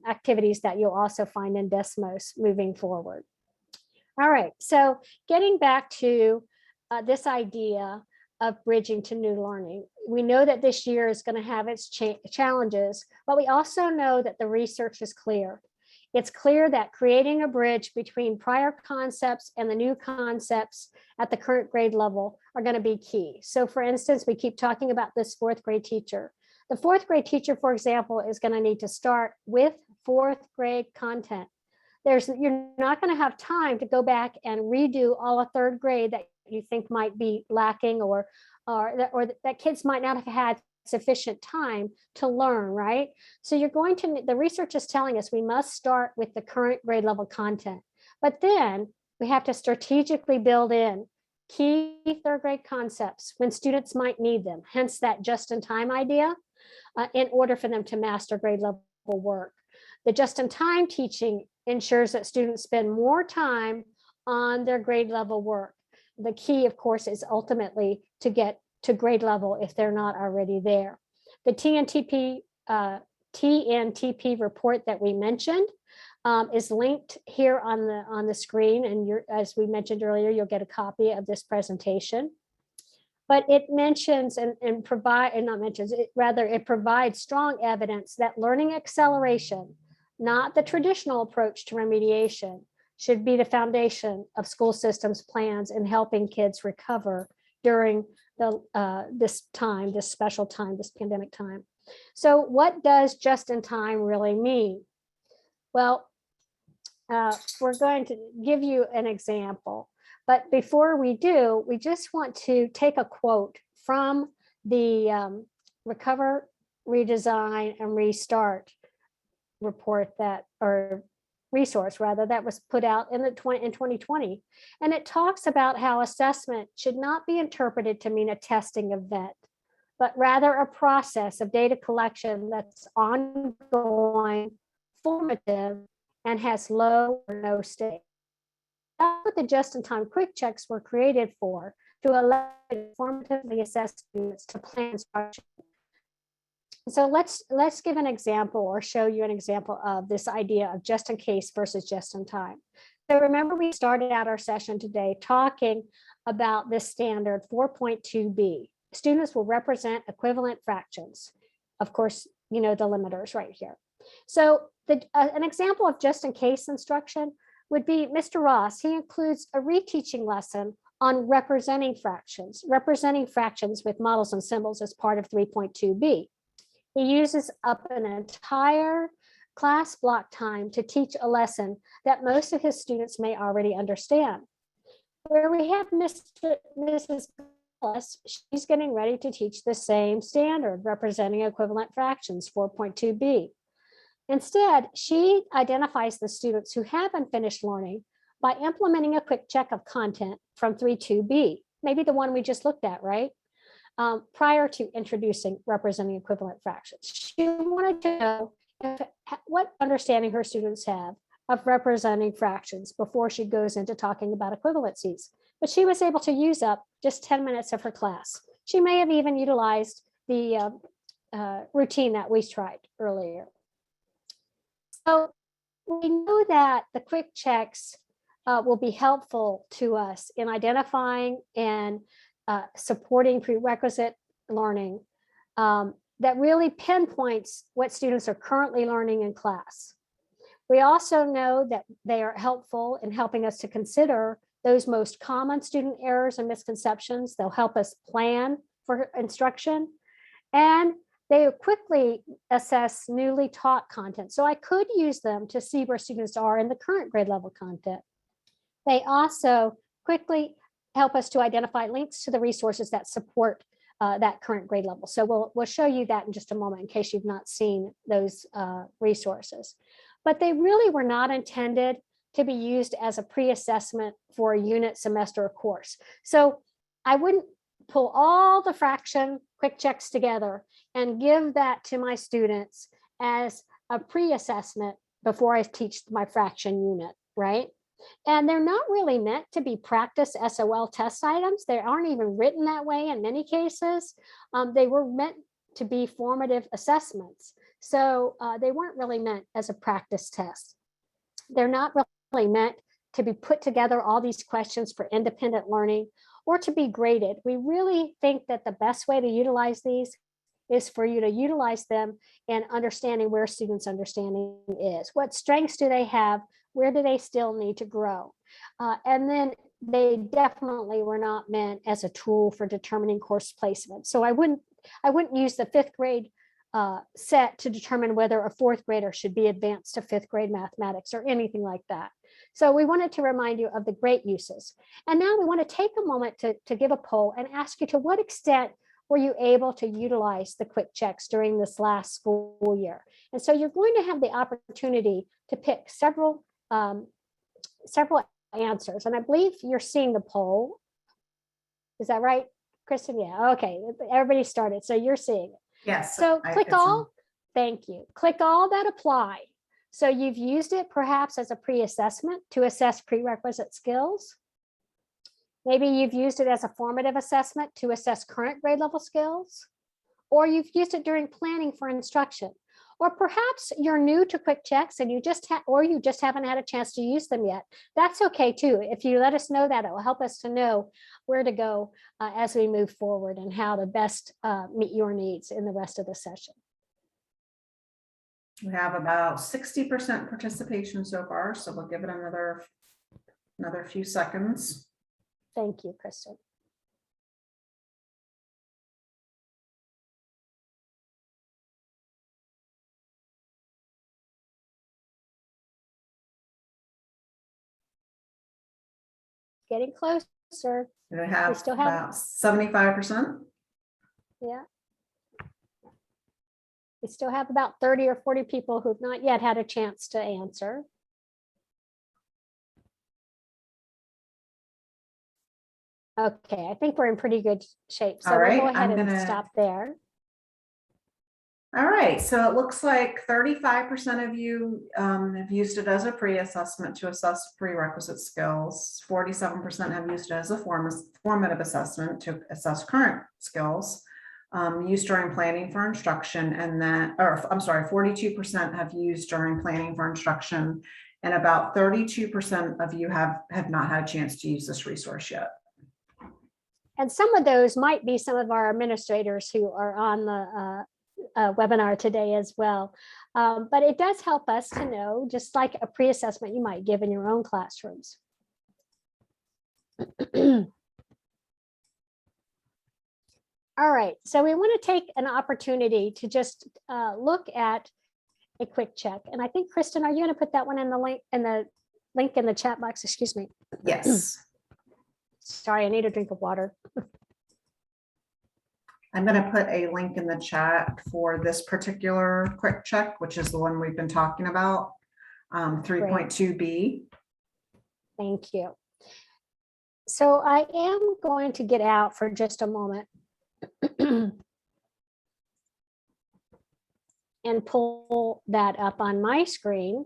activities that you'll also find in Desmos moving forward. All right, so getting back to this idea of bridging to new learning. We know that this year is going to have its challenges, but we also know that the research is clear. It's clear that creating a bridge between prior concepts and the new concepts at the current grade level are going to be key. So for instance, we keep talking about this fourth grade teacher. The fourth grade teacher, for example, is going to need to start with fourth grade content. You're not going to have time to go back and redo all of third grade that you think might be lacking, or that kids might not have had sufficient time to learn, right? So the research is telling us we must start with the current grade level content, but then we have to strategically build in key third grade concepts when students might need them, hence that just-in-time idea, in order for them to master grade level work. The just-in-time teaching ensures that students spend more time on their grade level work. The key, of course, is ultimately to get to grade level if they're not already there. The TNTP report that we mentioned is linked here on the screen, and as we mentioned earlier, you'll get a copy of this presentation. But it mentions it provides strong evidence that learning acceleration, not the traditional approach to remediation, should be the foundation of school systems plans in helping kids recover during this special time, this pandemic time. So what does just in time really mean? Well, we're going to give you an example, but before we do, we just want to take a quote from the Recover, Redesign, and Restart report resource rather, that was put out in 2020. And it talks about how assessment should not be interpreted to mean a testing event, but rather a process of data collection that's ongoing, formative, and has low or no stake. That's what the just-in-time quick checks were created for, to allow formatively assess students to plan instruction. So let's give an example or show you an example of this idea of just in case versus just in time. So remember, we started out our session today talking about this standard 4.2b. Students will represent equivalent fractions. Of course, you know the limiters right here. So an example of just in case instruction would be Mr. Ross. He includes a reteaching lesson on representing fractions with models and symbols as part of 3.2b. He uses up an entire class block time to teach a lesson that most of his students may already understand. Where we have Mrs. Gillis, she's getting ready to teach the same standard, representing equivalent fractions, 4.2b. Instead, she identifies the students who haven't finished learning by implementing a quick check of content from 3.2b, maybe the one we just looked at, right? Prior to introducing representing equivalent fractions. She wanted to know what understanding her students have of representing fractions before she goes into talking about equivalencies. But she was able to use up just 10 minutes of her class. She may have even utilized the routine that we tried earlier. So we know that the quick checks will be helpful to us in identifying and supporting prerequisite learning that really pinpoints what students are currently learning in class. We also know that they are helpful in helping us to consider those most common student errors and misconceptions. They'll help us plan for instruction, and they quickly assess newly taught content. So I could use them to see where students are in the current grade level content. They also quickly help us to identify links to the resources that support that current grade level. So we'll show you that in just a moment in case you've not seen those resources. But they really were not intended to be used as a pre-assessment for a unit, semester, or course. So I wouldn't pull all the fraction quick checks together and give that to my students as a pre-assessment before I teach my fraction unit, right? And they're not really meant to be practice SOL test items. They aren't even written that way in many cases. They were meant to be formative assessments. So they weren't really meant as a practice test. They're not really meant to be put together all these questions for independent learning or to be graded. We really think that the best way to utilize these is for you to utilize them in understanding where students' understanding is. What strengths do they have? Where do they still need to grow? And then they definitely were not meant as a tool for determining course placement. So I wouldn't use the fifth grade set to determine whether a fourth grader should be advanced to fifth grade mathematics or anything like that. So we wanted to remind you of the great uses. And now we want to take a moment to give a poll and ask you, to what extent were you able to utilize the quick checks during this last school year? And so you're going to have the opportunity to pick several answers. And I believe you're seeing the poll Is that right, Kristen? Yeah, okay, everybody started, so you're seeing it. Yes. So click it's in. all, thank you. Click all that apply. So you've used it perhaps as a pre-assessment to assess prerequisite skills. Maybe you've used it as a formative assessment to assess current grade level skills, or you've used it during planning for instruction. Or perhaps you're new to quick checks and you just haven't had a chance to use them yet. That's okay too. If you let us know that, it will help us to know where to go as we move forward and how to best meet your needs in the rest of the session. We have about 60% participation so far, so we'll give it another few seconds. Thank you, Kristen. Getting closer. We have still have- about 75%. Yeah. We still have about 30 or 40 people who've not yet had a chance to answer. Okay, I think we're in pretty good shape. So All right, we'll go ahead I'm and gonna- stop there. All right, so it looks like 35% of you have used it as a pre-assessment to assess prerequisite skills. 47% have used it as a formative assessment to assess current skills used during planning for instruction, and that, or I'm sorry, 42% have used during planning for instruction, and about 32% of you have not had a chance to use this resource yet. And some of those might be some of our administrators who are on the webinar today as well. But it does help us to know, just like a pre-assessment you might give in your own classrooms. All right, so we want to take an opportunity to just look at a quick check. And I think, Kristen, are you going to put that one in the link in the chat box? Excuse me. Yes. Sorry, I need a drink of water. I'm going to put a link in the chat for this particular quick check, which is the one we've been talking about, 3.2b. Thank you. So I am going to get out for just a moment and pull that up on my screen.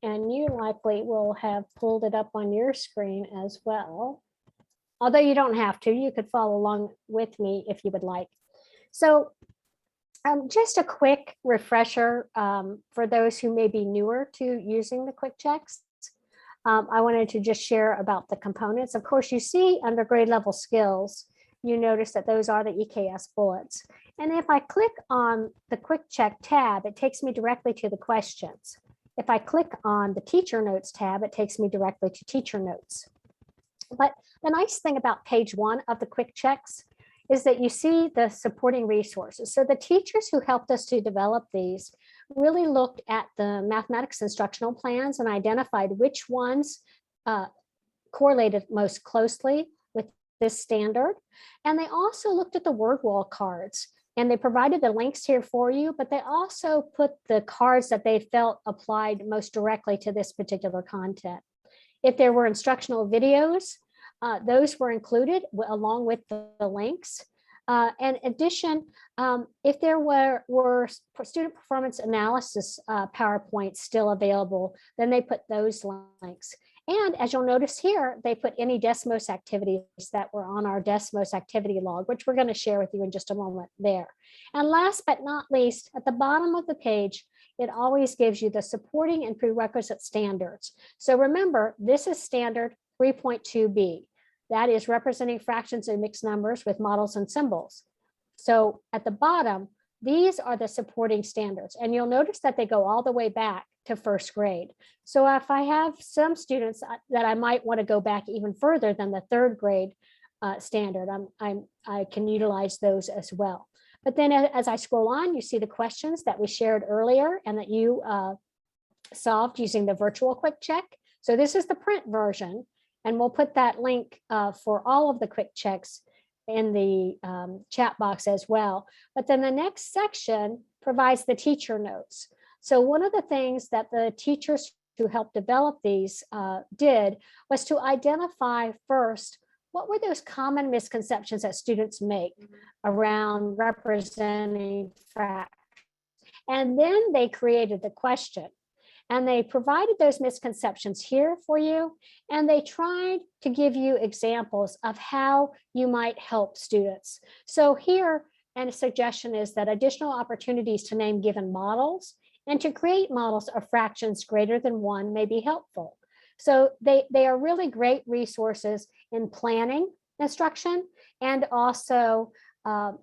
And you likely will have pulled it up on your screen as well. Although you don't have to, you could follow along with me if you would like. So just a quick refresher for those who may be newer to using the quick checks. I wanted to just share about the components. Of course, you see under grade level skills, you notice that those are the EKS bullets. And if I click on the quick check tab, it takes me directly to the questions. If I click on the teacher notes tab, it takes me directly to teacher notes. But the nice thing about page 1 of the quick checks is that you see the supporting resources. So the teachers who helped us to develop these really looked at the mathematics instructional plans and identified which ones correlated most closely with this standard. And they also looked at the word wall cards, and they provided the links here for you, but they also put the cards that they felt applied most directly to this particular content. If there were instructional videos, those were included along with the links. And in addition, if there were student performance analysis PowerPoints still available, then they put those links. And as you'll notice here, they put any Desmos activities that were on our Desmos activity log, which we're going to share with you in just a moment there. And last but not least, at the bottom of the page, it always gives you the supporting and prerequisite standards. So remember, this is standard 3.2b. That is representing fractions and mixed numbers with models and symbols. So at the bottom, these are the supporting standards. And you'll notice that they go all the way back to first grade. So if I have some students that I might want to go back even further than the third grade standard, I can utilize those as well. But then as I scroll on, you see the questions that we shared earlier and that you solved using the virtual quick check. So this is the print version, and we'll put that link for all of the quick checks in the chat box as well. But then the next section provides the teacher notes. So one of the things that the teachers who helped develop these did was to identify first what were those common misconceptions that students make around representing fractions? And then they created the question. And they provided those misconceptions here for you. And they tried to give you examples of how you might help students. So here, and a suggestion is that additional opportunities to name given models and to create models of fractions greater than 1 may be helpful. So they are really great resources in planning instruction and also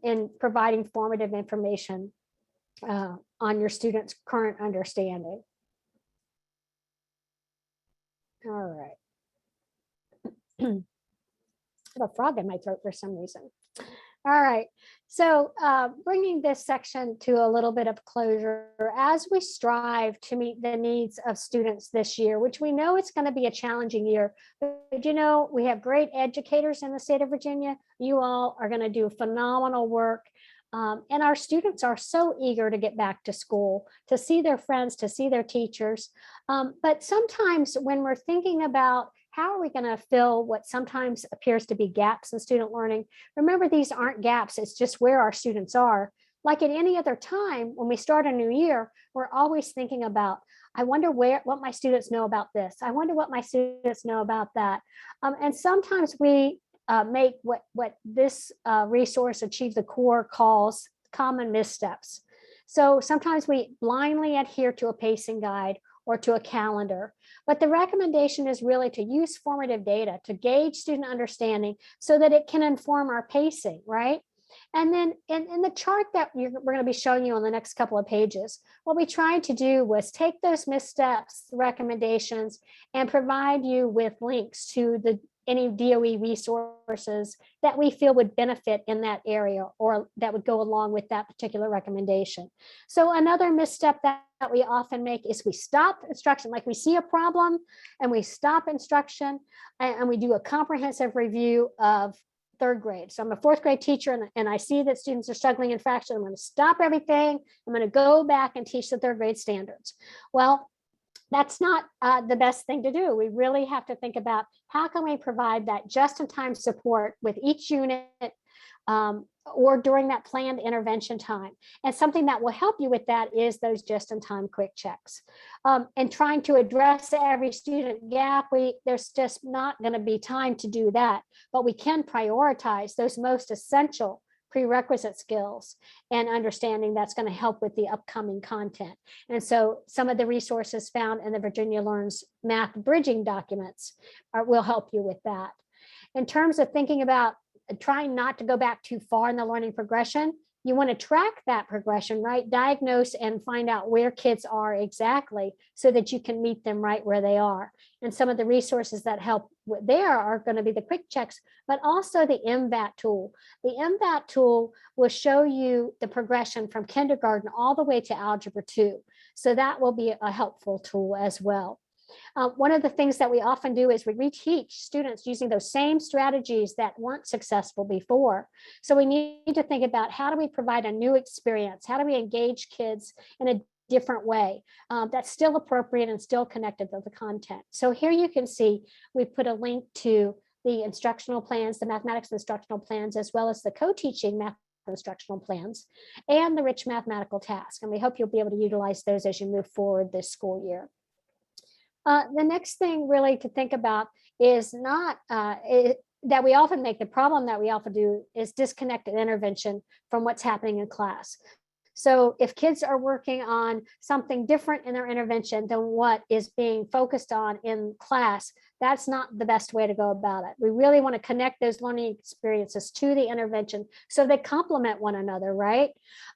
in providing formative information on your students' current understanding. All right. I have a frog in my throat for some reason. All right. So bringing this section to a little bit of closure, as we strive to meet the needs of students this year, which we know it's going to be a challenging year, but you know, we have great educators in the state of Virginia. You all are going to do phenomenal work. And our students are so eager to get back to school, to see their friends, to see their teachers. But sometimes when we're thinking about how are we going to fill what sometimes appears to be gaps in student learning, remember, these aren't gaps. It's just where our students are. Like at any other time, when we start a new year, we're always thinking about, I wonder what my students know about this. I wonder what my students know about that. And sometimes we make what this resource Achieve the Core calls common missteps. So sometimes we blindly adhere to a pacing guide or to a calendar, but the recommendation is really to use formative data to gauge student understanding so that it can inform our pacing, right? And then in the chart that we're going to be showing you on the next couple of pages, what we tried to do was take those missteps, recommendations, and provide you with links to any DOE resources that we feel would benefit in that area or that would go along with that particular recommendation. So another misstep that we often make is we stop instruction, like we see a problem and we stop instruction and we do a comprehensive review of third grade. So I'm a fourth grade teacher and I see that students are struggling in fraction. I'm going to stop everything. I'm going to go back and teach the third grade standards. Well, that's not the best thing to do. We really have to think about how can we provide that just-in-time support with each unit or during that planned intervention time. And something that will help you with that is those just-in-time quick checks. And trying to address every student gap, there's just not going to be time to do that, but we can prioritize those most essential prerequisite skills and understanding that's going to help with the upcoming content. And so some of the resources found in the Virginia Learns Math Bridging documents will help you with that. In terms of thinking about trying not to go back too far in the learning progression, you want to track that progression, right? Diagnose and find out where kids are exactly so that you can meet them right where they are. And some of the resources that help there are going to be the quick checks, but also the MVAT tool. The MVAT tool will show you the progression from kindergarten all the way to Algebra 2. So that will be a helpful tool as well. One of the things that we often do is we reteach students using those same strategies that weren't successful before. So we need to think about how do we provide a new experience? How do we engage kids in a different way that's still appropriate and still connected to the content? So here you can see we put a link to the instructional plans, the mathematics instructional plans, as well as the co-teaching math instructional plans and the rich mathematical task. And we hope you'll be able to utilize those as you move forward this school year. The next thing really to think about is not that we often make the problem that we often do is disconnect an intervention from what's happening in class. So if kids are working on something different in their intervention than what is being focused on in class, that's not the best way to go about it. We really want to connect those learning experiences to the intervention so they complement one another, right?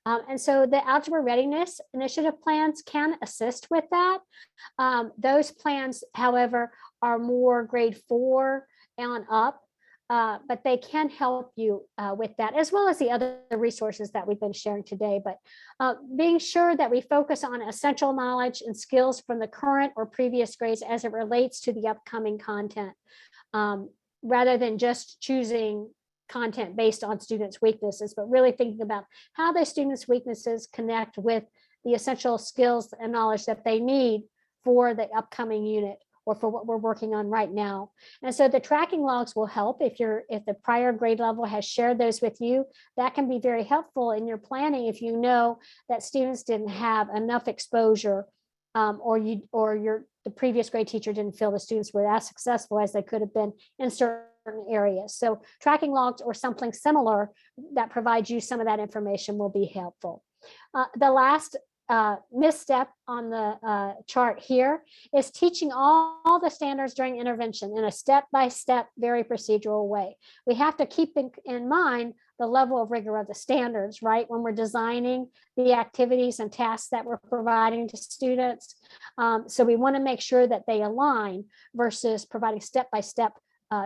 And so the Algebra Readiness Initiative plans can assist with that. Those plans, however, are more grade 4 and up. But they can help you with that, as well as the other resources that we've been sharing today. But being sure that we focus on essential knowledge and skills from the current or previous grades as it relates to the upcoming content, rather than just choosing content based on students' weaknesses, but really thinking about how those students' weaknesses connect with the essential skills and knowledge that they need for the upcoming unit or for what we're working on right now. And so the tracking logs will help if the prior grade level has shared those with you. That can be very helpful in your planning if you know that students didn't have enough exposure, or the previous grade teacher didn't feel the students were as successful as they could have been in certain areas. So tracking logs or something similar that provides you some of that information will be helpful. The last misstep on the chart here is teaching all the standards during intervention in a step-by-step, very procedural way. We have to keep in mind the level of rigor of the standards, right? When we're designing the activities and tasks that we're providing to students. So we want to make sure that they align versus providing step-by-step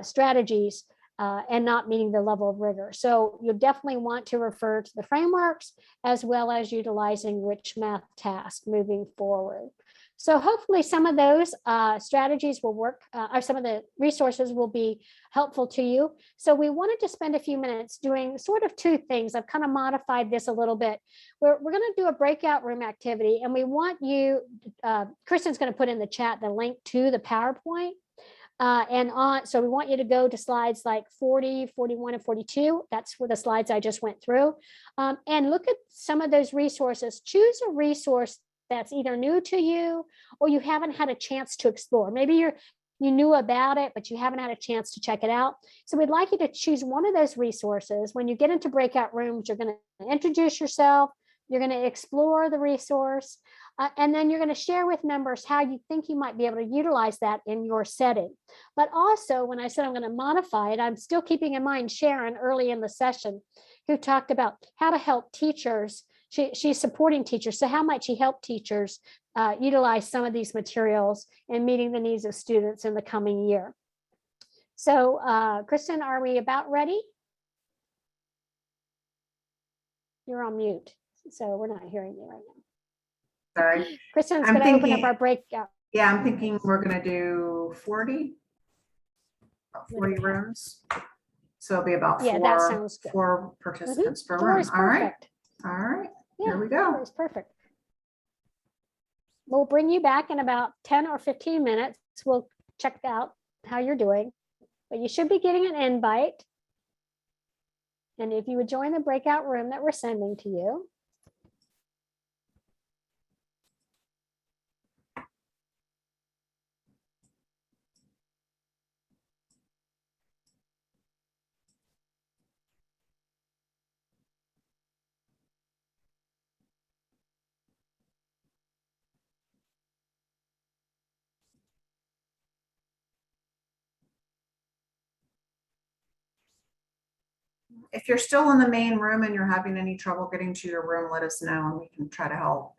strategies and not meeting the level of rigor. So you definitely want to refer to the frameworks as well as utilizing rich math tasks moving forward. So hopefully some of those strategies will work, or some of the resources will be helpful to you. So we wanted to spend a few minutes doing sort of two things. I've kind of modified this a little bit. We're going to do a breakout room activity, and we want you, Kristen's going to put in the chat the link to the PowerPoint. So we want you to go to slides like 40, 41, and 42. That's where the slides I just went through. And look at some of those resources. Choose a resource that's either new to you or you haven't had a chance to explore. Maybe you knew about it, but you haven't had a chance to check it out. So we'd like you to choose one of those resources. When you get into breakout rooms, you're going to introduce yourself. You're going to explore the resource. And then you're going to share with members how you think you might be able to utilize that in your setting. But also, when I said I'm going to modify it, I'm still keeping in mind Sharon early in the session, who talked about how to help teachers. She's supporting teachers. So how might she help teachers utilize some of these materials in meeting the needs of students in the coming year? So Kristen, are we about ready? You're on mute, so we're not hearing you right now. Sorry. Kristen's going to open up our breakout. Yeah, I'm thinking we're going to do 40 rooms. So it'll be about four participants per room. All right. All right. Yeah, here we go. That's perfect. We'll bring you back in about 10 or 15 minutes. We'll check out how you're doing, but you should be getting an invite. And if you would join the breakout room that we're sending to you. If you're still in the main room and you're having any trouble getting to your room, let us know and we can try to help.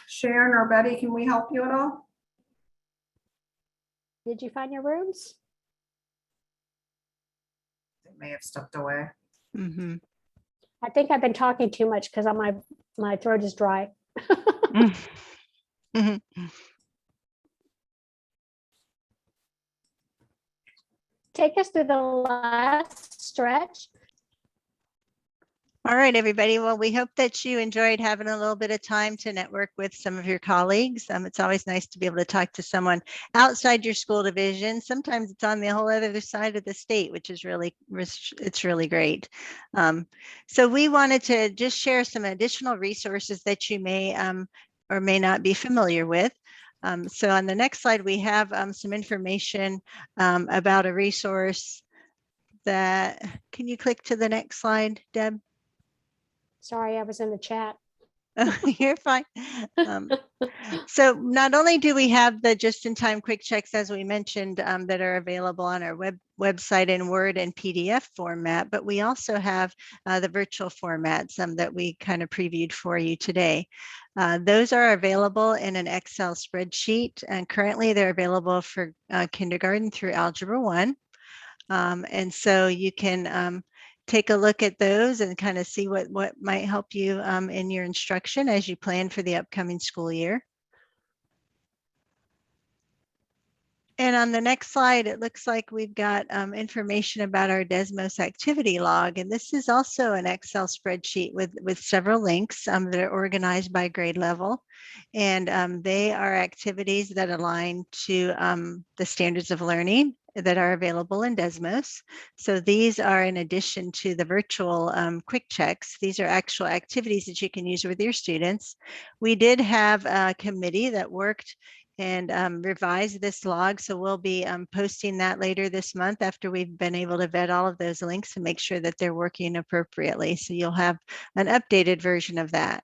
Sharon or Betty, can we help you at all? Did you find your rooms? They may have stepped away. Mm-hmm. I think I've been talking too much because my throat is dry. Mm-hmm. Take us through the last stretch. All right, everybody. Well, we hope that you enjoyed having a little bit of time to network with some of your colleagues. It's always nice to be able to talk to someone outside your school division. Sometimes it's on the whole other side of the state, which is it's really great. So we wanted to just share some additional resources that you may or may not be familiar with. So on the next slide, we have some information about a resource that, can you click to the next slide, Deb? Sorry, I was in the chat. You're fine. So not only do we have the just-in-time quick checks, as we mentioned, that are available on our website in Word and PDF format, but we also have the virtual formats that we kind of previewed for you today. Those are available in an Excel spreadsheet, and currently they're available for kindergarten through Algebra 1. And so you can take a look at those and kind of see what might help you in your instruction as you plan for the upcoming school year. And on the next slide, it looks like we've got information about our Desmos activity log. And this is also an Excel spreadsheet with several links that are organized by grade level. And they are activities that align to the standards of learning that are available in Desmos. So these are in addition to the virtual quick checks. These are actual activities that you can use with your students. We did have a committee that worked and revise this log. So we'll be posting that later this month after we've been able to vet all of those links and make sure that they're working appropriately. So you'll have an updated version of that.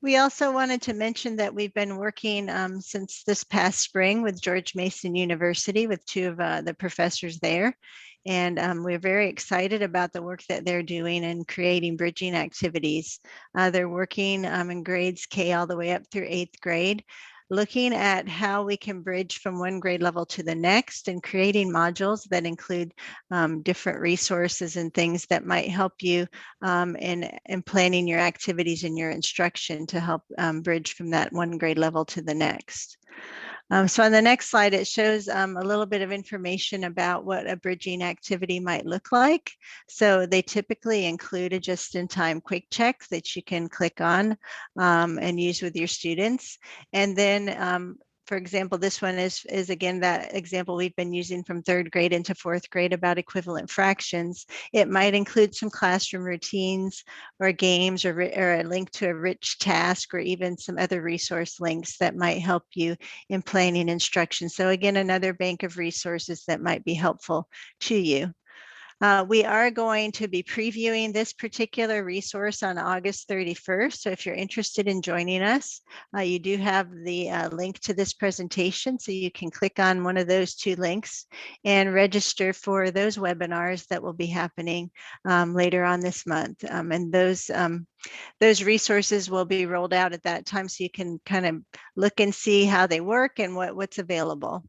We also wanted to mention that we've been working since this past spring with George Mason University with two of the professors there. And we're very excited about the work that they're doing and creating bridging activities. They're working in grades K all the way up through 8th grade, looking at how we can bridge from one grade level to the next and creating modules that include different resources and things that might help you in planning your activities and your instruction to help bridge from that one grade level to the next. So on the next slide, it shows a little bit of information about what a bridging activity might look like. So they typically include a just-in-time quick check that you can click on and use with your students. And then for example, this one is again that example we've been using from 3rd grade into 4th grade about equivalent fractions. It might include some classroom routines or games or a link to a rich task or even some other resource links that might help you in planning instruction. So again, another bank of resources that might be helpful to you. We are going to be previewing this particular resource on August 31st. So if you're interested in joining us, you do have the link to this presentation. So you can click on one of those 2 links and register for those webinars that will be happening later on this month. And those resources will be rolled out at that time so you can kind of look and see how they work and what's available.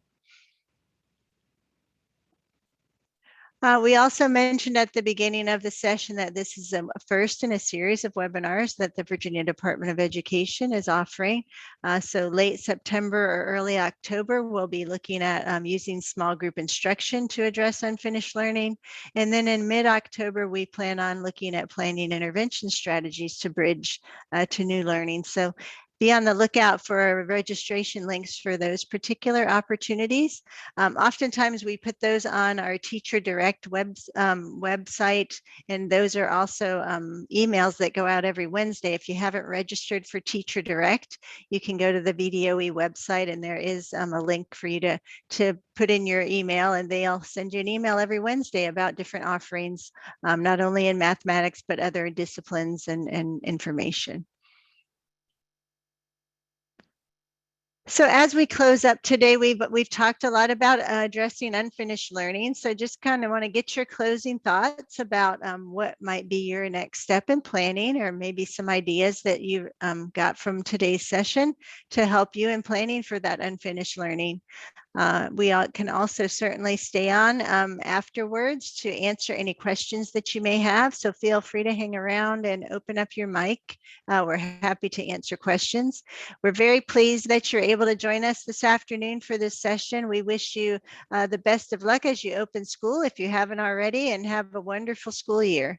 We also mentioned at the beginning of the session that this is a first in a series of webinars that the Virginia Department of Education is offering. So late September or early October, we'll be looking at using small group instruction to address unfinished learning. And then in mid-October, we plan on looking at planning intervention strategies to bridge to new learning. So be on the lookout for registration links for those particular opportunities. Oftentimes we put those on our Teacher Direct website, and those are also emails that go out every Wednesday. If you haven't registered for Teacher Direct, you can go to the VDOE website and there is a link for you to put in your email, and they'll send you an email every Wednesday about different offerings, not only in mathematics, but other disciplines and information. So as we close up today, we've talked a lot about addressing unfinished learning. So just kind of want to get your closing thoughts about what might be your next step in planning, or maybe some ideas that you got from today's session to help you in planning for that unfinished learning. We can also certainly stay on afterwards to answer any questions that you may have. So feel free to hang around and open up your mic. We're happy to answer questions. We're very pleased that you're able to join us this afternoon for this session. We wish you the best of luck as you open school, if you haven't already, and have a wonderful school year.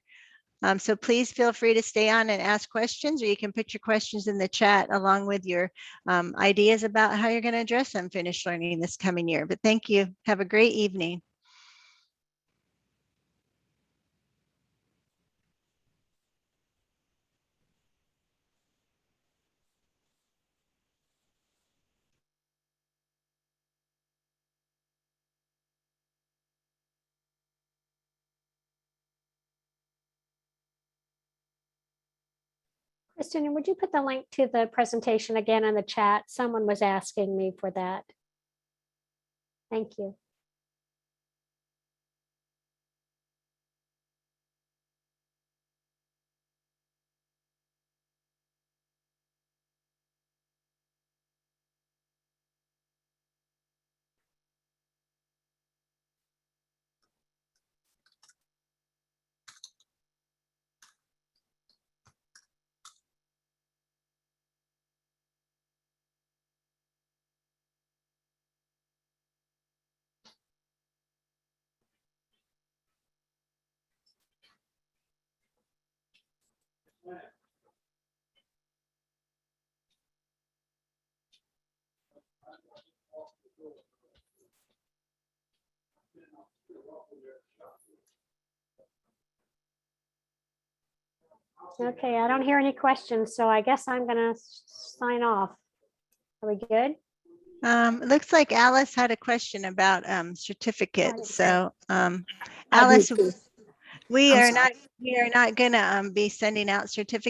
So please feel free to stay on and ask questions, or you can put your questions in the chat along with your ideas about how you're going to address unfinished learning this coming year. But thank you. Have a great evening. Kristen, would you put the link to the presentation again in the chat? Someone was asking me for that. Thank you. Okay, I don't hear any questions, so I guess I'm gonna sign off. Are we good? It looks like Alice had a question about certificates. So I do Alice, too. we I'm are sorry. not going to be sending out certificates